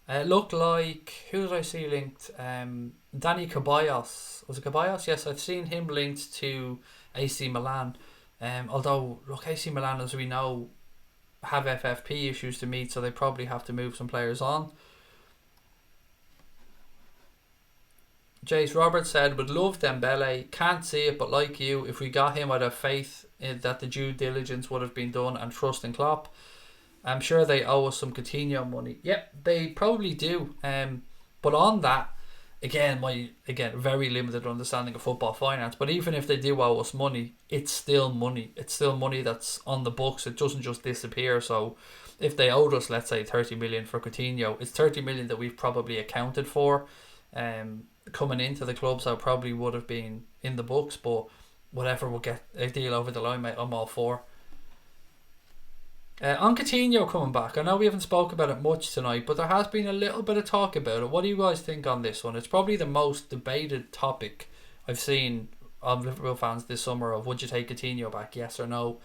It looked like, who did I see linked? Danny Ceballos. Was it Ceballos? Yes, I've seen him linked to AC Milan. Although, look, AC Milan, as we know, have FFP issues to meet, so they probably have to move some players on. Jace Roberts said, would love Dembele, can't see it, but like you, if we got him, I'd have faith that the due diligence would have been done and trust in Klopp. I'm sure they owe us some Coutinho money. Yep, they probably do. But on that, again, very limited understanding of football finance, but even if they do owe us money, it's still money. It's still money that's on the books. It doesn't just disappear. So if they owed us, let's say, 30 million for Coutinho, it's 30 million that we've probably accounted for coming into the club, so it probably would have been in the books, but whatever, we'll get a deal over the line, mate. I'm all for. On Coutinho coming back, I know we haven't spoke about it much tonight, but there has been a little bit of talk about it. What do you guys think on this one? It's probably the most debated topic I've seen of Liverpool fans this summer, of would you take Coutinho back, yes or no?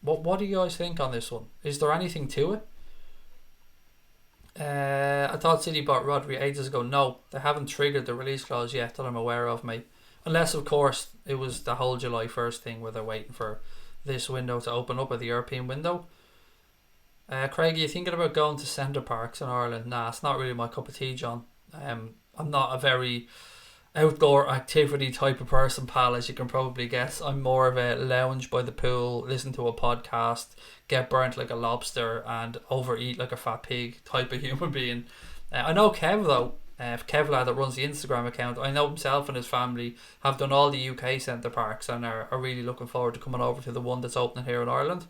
What do you guys think on this one? Is there anything to it? I thought City bought Rodri ages ago. No, they haven't triggered the release clause yet that I'm aware of, mate. Unless, of course, it was the whole July 1st thing where they're waiting for this window to open up, at the European window. Craig, are you thinking about going to centre parks in Ireland? Nah, it's not really my cup of tea, John. I'm not a very outdoor activity type of person, pal, as you can probably guess. I'm more of a lounge by the pool, listen to a podcast, get burnt like a lobster, and overeat like a fat pig type of human being. I know Kev, though, Kevlar, that runs the Instagram account, I know himself and his family have done all the UK centre parks and are really looking forward to coming over to the one that's opening here in Ireland.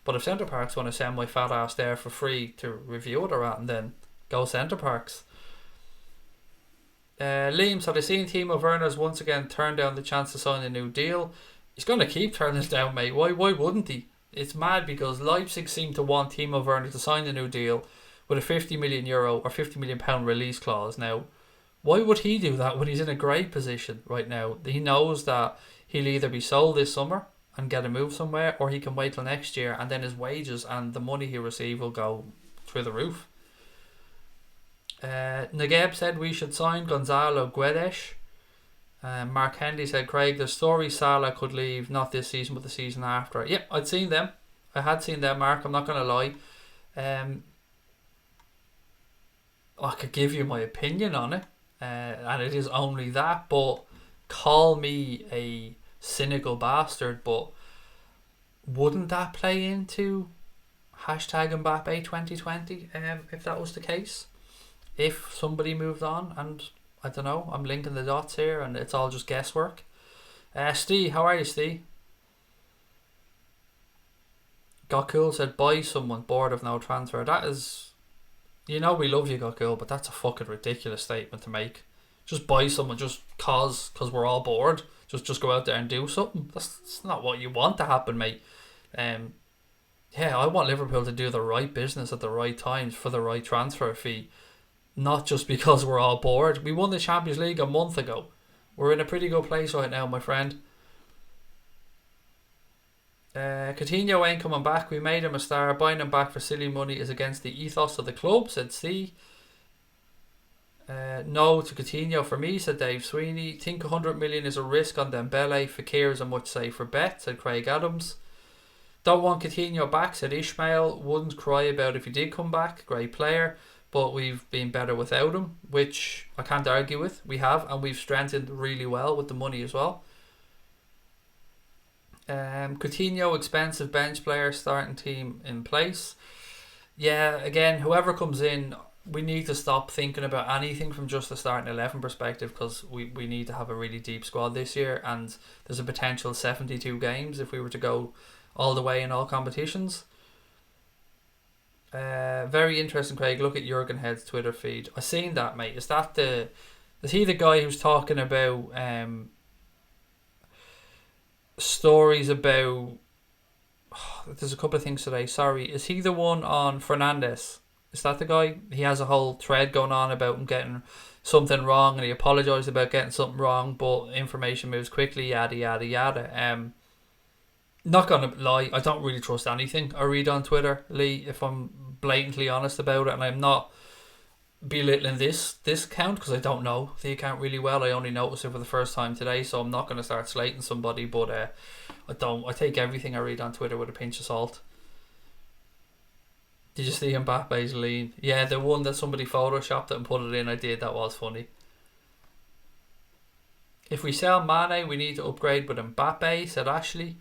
But if centre parks want to send my fat ass there for free to review it or at, then go centre parks. Liam said, I've seen Timo Werner's once again turn down the chance to sign a new deal. He's going to keep turning it down, mate. Why wouldn't he? It's mad because Leipzig seem to want Timo Werner to sign a new deal with a €50 million or £50 million release clause. Now, Why would he do that when he's in a great position right now? He knows that he'll either be sold this summer and get a move somewhere, or he can wait till next year, and then his wages and the money he receive will go through the roof. Nageb said we should sign Gonzalo Guedes. Mark Hendy said, Craig, the story Salah could leave not this season but the season after. Yep, I'd seen them. I had seen them, Mark. I'm not going to lie. I could give you my opinion on it, and it is only that, but call me a cynical bastard, but wouldn't that play into hashtag Mbappe 2020 if that was the case? If somebody moved on, and I don't know, I'm linking the dots here and it's all just guesswork. Steve, how are you, Steve? Got Cool said, buy someone, bored of no transfer. That is, we love you, Got Cool, but that's a fucking ridiculous statement to make. Just buy someone just cause we're all bored. Just go out there and do something. That's not what you want to happen, mate. I want Liverpool to do the right business at the right times for the right transfer fee. Not just because we're all bored. We won the Champions League a month ago. We're in a pretty good place right now, my friend. Coutinho ain't coming back. We made him a star. Buying him back for silly money is against the ethos of the club, said C. No to Coutinho for me, said Dave Sweeney. Think 100 million is a risk on Dembele. Fekir is a much safer bet, said Craig Adams. Don't want Coutinho back, said Ishmael. Wouldn't cry about if he did come back. Great player, but we've been better without him, which I can't argue with. We have, and we've strengthened really well with the money as well. Coutinho, expensive bench player, starting team in place. Yeah, again, whoever comes in, we need to stop thinking about anything from just the starting 11 perspective, because we need to have a really deep squad this year, and there's a potential 72 games if we were to go all the way in all competitions. Very interesting, Craig. Look at Jurgen Head's Twitter feed. I seen that, mate. Is he the guy who's talking about stories about there's a couple of things today, sorry. Is he the one on Fernandes? Is that the guy? He has a whole thread going on about him getting something wrong, and he apologised about getting something wrong, but information moves quickly, yada yada yada. Not gonna lie, I don't really trust anything I read on Twitter, Lee, if I'm blatantly honest about it, and I'm not belittling this account because I don't know the account really well. I only noticed it for the first time today, so I'm not going to start slating somebody, but I take everything I read on Twitter with a pinch of salt. Did you see Mbappe's lean? Yeah, the one that somebody photoshopped it and put it in, I did. That was funny. If we sell Mane, we need to upgrade with Mbappe, said Ashley.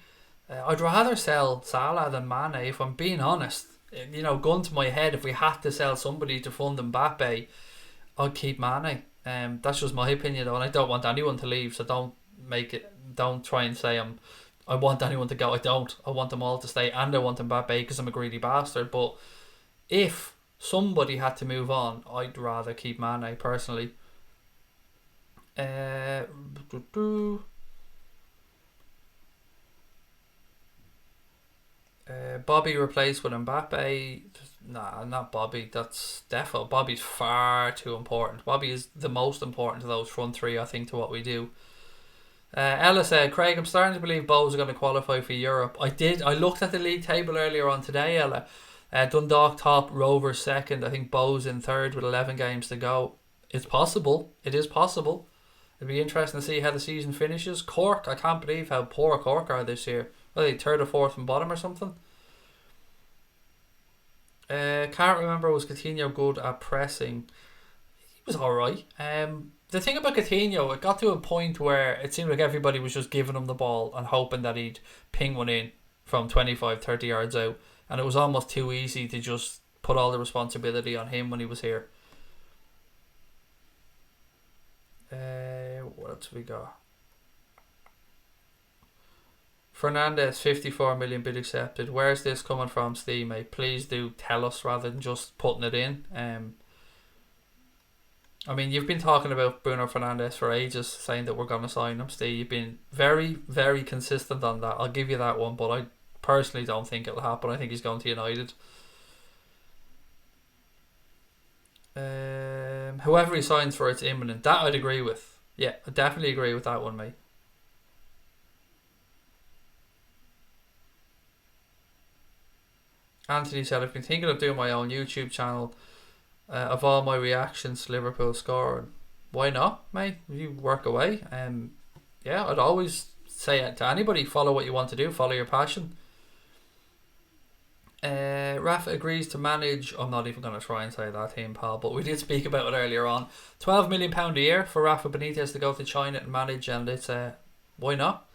I'd rather sell Salah than Mane, if I'm being honest. Gun to my head, if we had to sell somebody to fund Mbappe, I'd keep Mane. That's just my opinion though, and I don't want anyone to leave, so don't try and say I want anyone to go. I don't. I want them all to stay, and I want Mbappe because I'm a greedy bastard. But if somebody had to move on, I'd rather keep Mane personally. Bobby replaced with Mbappe. Nah, not Bobby. That's defo. Bobby's far too important. Bobby is the most important to those front three, I think, to what we do. Ella said, Craig, I'm starting to believe Bows are going to qualify for Europe. I looked at the league table earlier on today, Ella. Dundalk top, Rovers second. I think Bows in third with 11 games to go. It's possible. It is possible. It'd be interesting to see how the season finishes. Cork, I can't believe how poor Cork are this year. Are they third or fourth from bottom or something? Can't remember, was Coutinho good at pressing? He was alright. The thing about Coutinho, it got to a point where it seemed like everybody was just giving him the ball and hoping that he'd ping one in from 25-30 yards out, and it was almost too easy to just put all the responsibility on him when he was here. What else have we got? Fernandes, 54 million bid accepted. Where's this coming from, Steve, mate? Please do tell us rather than just putting it in. I mean, you've been talking about Bruno Fernandes for ages, saying that we're going to sign him, Steve. You've been very, very consistent on that. I'll give you that one, but I personally don't think it'll happen. I think he's going to United. Whoever he signs for, it's imminent. That I'd agree with. Yeah, I definitely agree with that one, mate. Anthony said, I've been thinking of doing my own YouTube channel of all my reactions to Liverpool score. Why not, mate? You work away. Yeah, I'd always say it to anybody, follow what you want to do, follow your passion. Rafa agrees to manage. I'm not even going to try and say that team, pal, but we did speak about it earlier on. £12 million a year for Rafa Benitez to go to China and manage, and it's why not?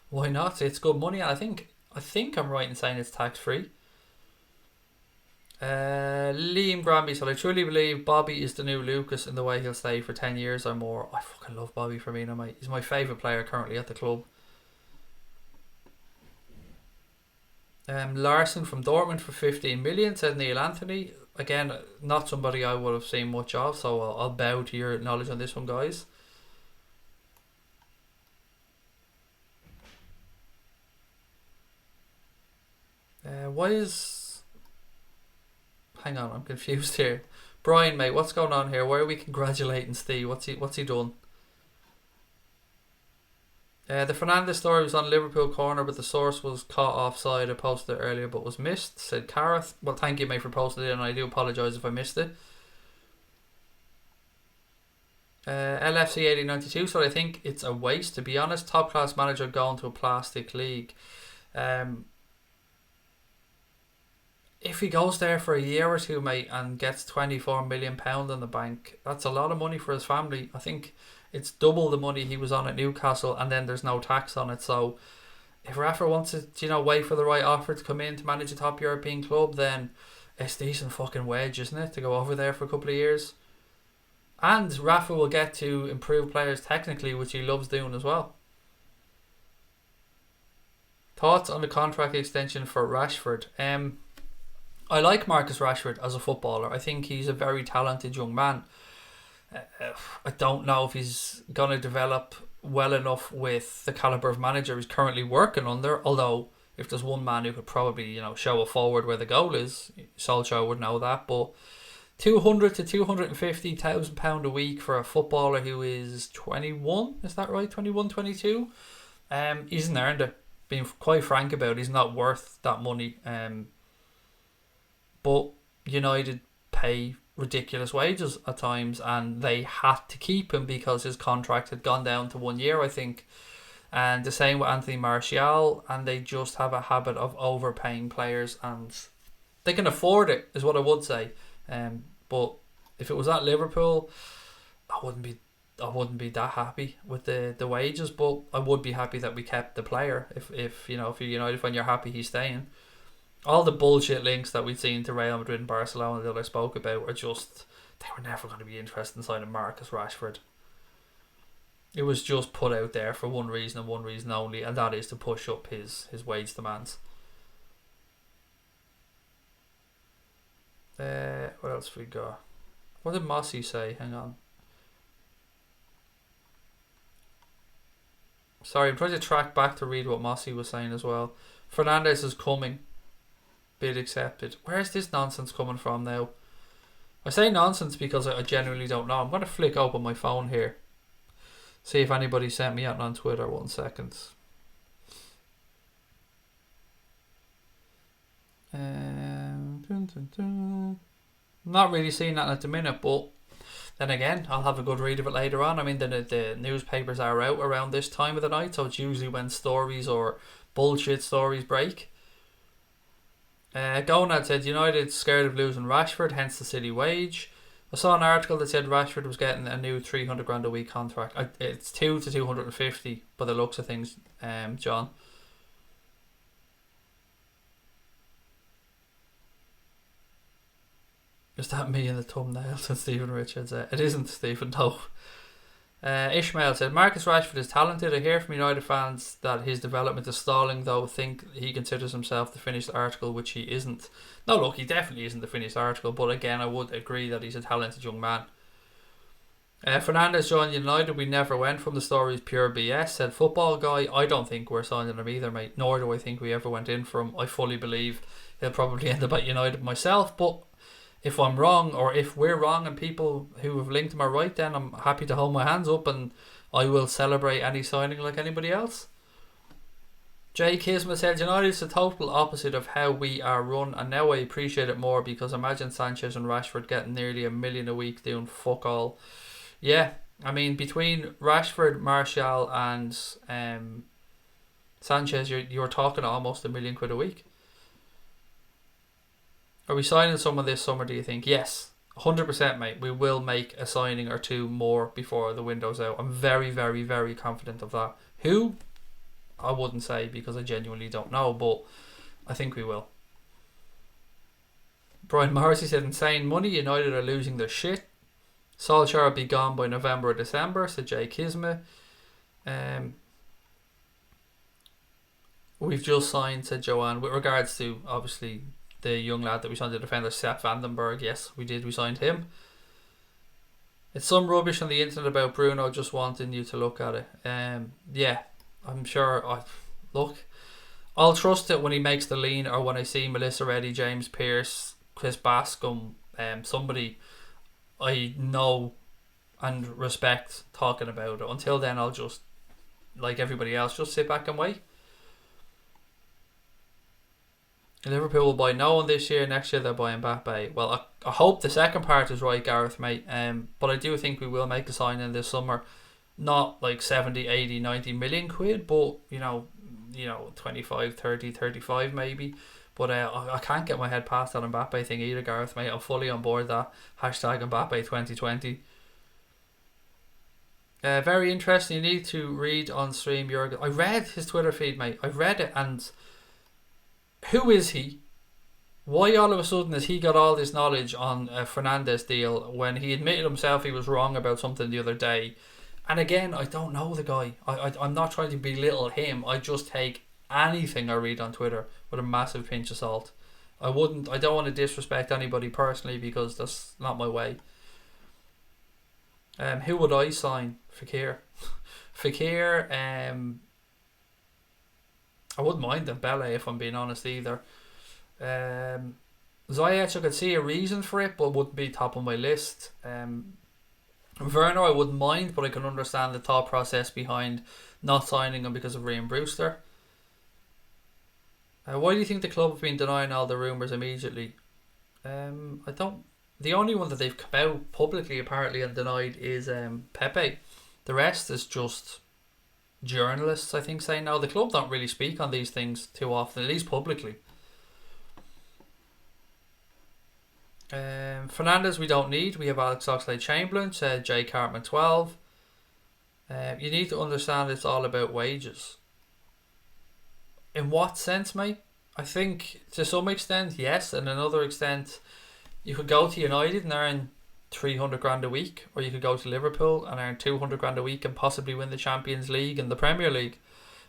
Why not? It's good money, and I think I'm right in saying it's tax free. Liam Granby said, I truly believe Bobby is the new Lucas in the way he'll stay for 10 years or more. I fucking love Bobby Firmino, mate. He's my favourite player currently at the club. Larson from Dortmund for 15 million, said Neil Anthony. Again, not somebody I would have seen much of, so I'll bow to your knowledge on this one, guys. Why is... Hang on, I'm confused here. Brian, mate, what's going on here? Why are we congratulating Steve? What's he done? The Fernandes story was on Liverpool corner, but the source was caught offside. I posted it earlier but was missed, said Careth. Well, thank you, mate, for posting it, and I do apologise if I missed it. LFC 8092, so I think it's a waste, to be honest. Top class manager going to a plastic league. If he goes there for a year or two, mate, and gets £24 million in the bank, that's a lot of money for his family. I think it's double the money he was on at Newcastle, and then there's no tax on it. So if Rafa wants to, wait for the right offer to come in to manage a top European club, then it's a decent fucking wage, isn't it, to go over there for a couple of years? And Rafa will get to improve players technically, which he loves doing as well. Thoughts on the contract extension for Rashford? I like Marcus Rashford as a footballer. I think he's a very talented young man. I don't know if he's going to develop well enough with the calibre of manager he's currently working under, although if there's one man who could probably show a forward where the goal is, Solskjaer would know that. But £200,000 to £250,000 a week for a footballer who is 21, is that right? 21, 22? He hasn't earned it. Being quite frank about it, he's not worth that money. But United pay ridiculous wages at times, and they had to keep him because his contract had gone down to 1 year, I think. And the same with Anthony Martial, and they just have a habit of overpaying players, and they can afford it, is what I would say. But if it was at Liverpool, I wouldn't be that happy with the wages, but I would be happy that we kept the player. If you're United, when you're happy he's staying. All the bullshit links that we've seen to Real Madrid and Barcelona that I spoke about are just, they were never going to be interested in signing Marcus Rashford. It was just put out there for one reason and one reason only, and that is to push up his wage demands. What else we got? What did Mossy say? Hang on. Sorry, I'm trying to track back to read what Mossy was saying as well. Fernandes is coming. Bid accepted. Where's this nonsense coming from now? I say nonsense because I genuinely don't know. I'm going to flick open my phone here. See if anybody sent me out on Twitter. 1 second. Not really seeing that at the minute, but then again, I'll have a good read of it later on. I mean, the newspapers are out around this time of the night, so it's usually when stories or bullshit stories break. Gonad said United scared of losing Rashford, hence the city wage. I saw an article that said Rashford was getting a new £300,000 a week contract. It's 2 to 250 by the looks of things, John. Is that me in the thumbnail? Said Stephen Richards. It isn't, Stephen, no. Ishmael said Marcus Rashford is talented. I hear from United fans that his development is stalling, though think he considers himself the finished article, which he isn't. No, look, he definitely isn't the finished article, but again, I would agree that he's a talented young man. Fernandes joined United. We never went from the stories pure BS, said football guy. I don't think we're signing him either, mate, nor do I think we ever went in for him. I fully believe he'll probably end up at United myself, but If I'm wrong, or if we're wrong and people who have linked them are right, then I'm happy to hold my hands up and I will celebrate any signing like anybody else. Jay Kisma said, United is the total opposite of how we are run, and now I appreciate it more because imagine Sanchez and Rashford getting nearly $1 million a week doing fuck all. Yeah, I mean, between Rashford, Martial and Sanchez, you're talking almost £1 million a week. Are we signing someone this summer, do you think? Yes, 100%, mate. We will make a signing or two more before the window's out. I'm very, very, very confident of that. Who? I wouldn't say because I genuinely don't know, but I think we will. Brian Morrissey said, insane money. United are losing their shit. Solskjaer will be gone by November or December, said Jay Kisma. We've just signed, said Joanne, with regards to, obviously, the young lad that we signed, the defender, Sepp Vandenberg. Yes, we did. We signed him. It's some rubbish on the internet about Bruno just wanting you to look at it. Yeah, I'm sure. I'll trust it when he makes the lean, or when I see Melissa Reddy, James Pearce, Chris Bascom, somebody I know and respect talking about it. Until then, I'll just, like everybody else, just sit back and wait. Liverpool will buy no one this year. Next year they'll buy Mbappe. Well, I hope the second part is right, Gareth, mate. But I do think we will make a signing this summer. Not like 70, 80, 90 million quid, but you know 25, 30, 35 maybe. But I can't get my head past that Mbappe thing either, Gareth, mate. I'm fully on board that. Hashtag Mbappe 2020. Very interesting. You need to read on stream, Jurgen. I read his Twitter feed, mate. I read it, and who is he? Why all of a sudden has he got all this knowledge on a Fernandes deal when he admitted himself he was wrong about something the other day? And again, I don't know the guy. I'm not trying to belittle him. I just take anything I read on Twitter with a massive pinch of salt. I don't want to disrespect anybody personally because that's not my way. Who would I sign? Fekir. Fekir, I wouldn't mind Dembele if I'm being honest either. Ziyech, I could see a reason for it, but wouldn't be top of my list. Werner, I wouldn't mind, but I can understand the thought process behind not signing him because of Ryan Brewster. Why do you think the club have been denying all the rumours immediately? I don't. The only one that they've come out publicly apparently and denied is Pepe. The rest is just journalists, I think, saying no. The club don't really speak on these things too often, at least publicly. Fernandes we don't need. We have Alex Oxlade-Chamberlain, said Jay Cartman 12. You need to understand it's all about wages. In what sense, mate? I think to some extent yes, and another extent you could go to United and earn 300 grand a week, or you could go to Liverpool and earn 200 grand a week and possibly win the Champions League and the Premier League.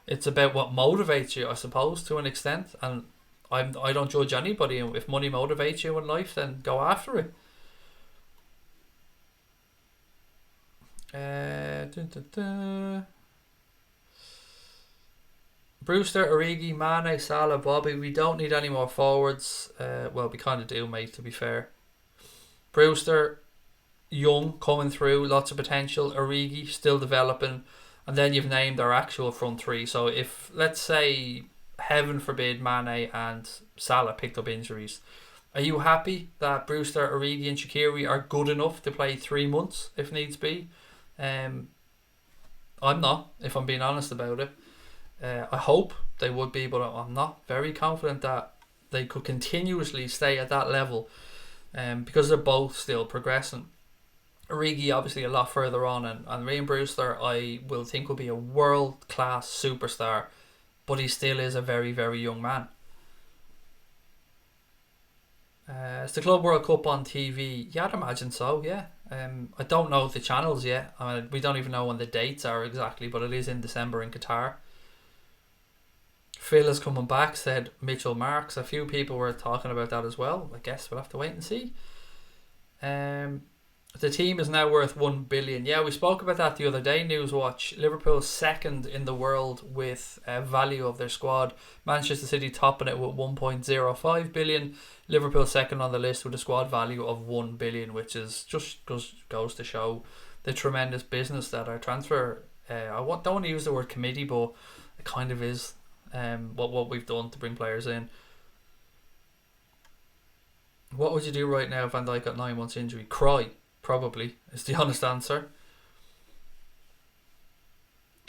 It's about what motivates you, I suppose, to an extent, and I don't judge anybody. If money motivates you in life, then go after it. Brewster, Origi, Mane, Salah, Bobby. We don't need any more forwards. Well, we kind of do, mate, to be fair. Brewster, young, coming through, lots of potential. Origi, still developing. And then you've named our actual front three. So if, let's say, heaven forbid, Mane and Salah picked up injuries, are you happy that Brewster, Origi and Shaqiri are good enough to play 3 months if needs be? I'm not, if I'm being honest about it. I hope they would be, but I'm not very confident that they could continuously stay at that level, because they're both still progressing. Origi obviously a lot further on, and Ryan Brewster I will think will be a world class superstar, but he still is a very, very young man. Is the Club World Cup on TV? Yeah, I'd imagine so, yeah. I don't know the channels yet. I mean, we don't even know when the dates are exactly, but it is in December in Qatar. Phil is coming back, said Mitchell Marks. A few people were talking about that as well. I guess we'll have to wait and see. The team is now worth 1 billion. Yeah, we spoke about that the other day, Newswatch. Liverpool second in the world with value of their squad. Manchester City topping it with 1.05 billion. Liverpool second on the list with a squad value of 1 billion, which is just goes to show the tremendous business that our transfer... I don't want to use the word committee, but it kind of is what we've done to bring players in. What would you do right now if Van Dijk got 9 months injury? Cry. Probably is the honest answer.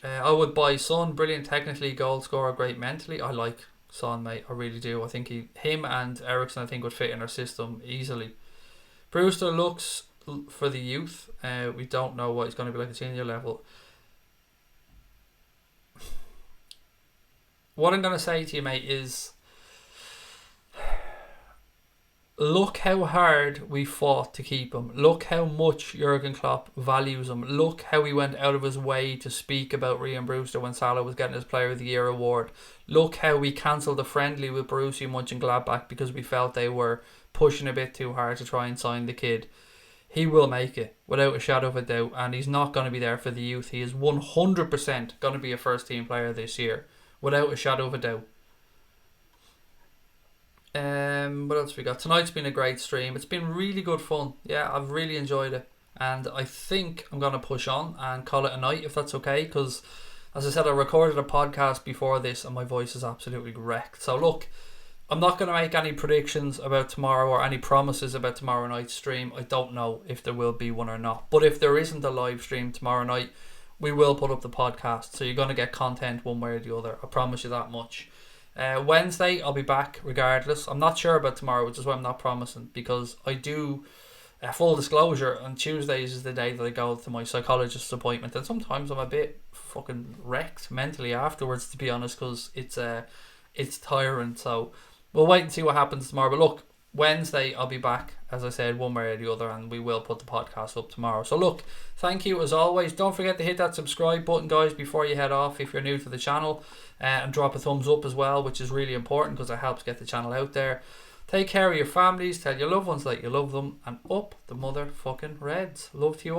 I would buy Son. Brilliant technically, goal scorer, great mentally. I like Son, mate. I really do. I think him and Eriksen, I think, would fit in our system easily. Brewster looks for the youth. We don't know what he's going to be like at senior level. What I'm going to say to you, mate, is look how hard we fought to keep him. Look how much Jurgen Klopp values him. Look how he went out of his way to speak about Ryan Brewster when Salah was getting his Player of the Year award. Look how we cancelled a friendly with Borussia Mönchengladbach because we felt they were pushing a bit too hard to try and sign the kid. He will make it, without a shadow of a doubt, and he's not going to be there for the youth. He is 100% going to be a first team player this year, without a shadow of a doubt. What else we got? Tonight's been a great stream. It's been really good fun. Yeah, I've really enjoyed it, and I think I'm going to push on and call it a night if that's okay, because as I said, I recorded a podcast before this and my voice is absolutely wrecked. So look, I'm not going to make any predictions about tomorrow or any promises about tomorrow night's stream. I don't know if there will be one or not, but if there isn't a live stream tomorrow night, we will put up the podcast, so you're going to get content one way or the other. I promise you that much. Wednesday I'll be back regardless. I'm not sure about tomorrow, which is why I'm not promising, because I do full disclosure, on Tuesdays is the day that I go to my psychologist's appointment, and sometimes I'm a bit fucking wrecked mentally afterwards, to be honest, because it's tiring. So we'll wait and see what happens tomorrow. But look, Wednesday I'll be back, as I said, one way or the other, and we will put the podcast up tomorrow. So look, thank you as always. Don't forget to hit that subscribe button, guys, before you head off if you're new to the channel, and drop a thumbs up as well, which is really important because it helps get the channel out there. Take care of your families, tell your loved ones that you love them, and up the motherfucking Reds. Love to you all.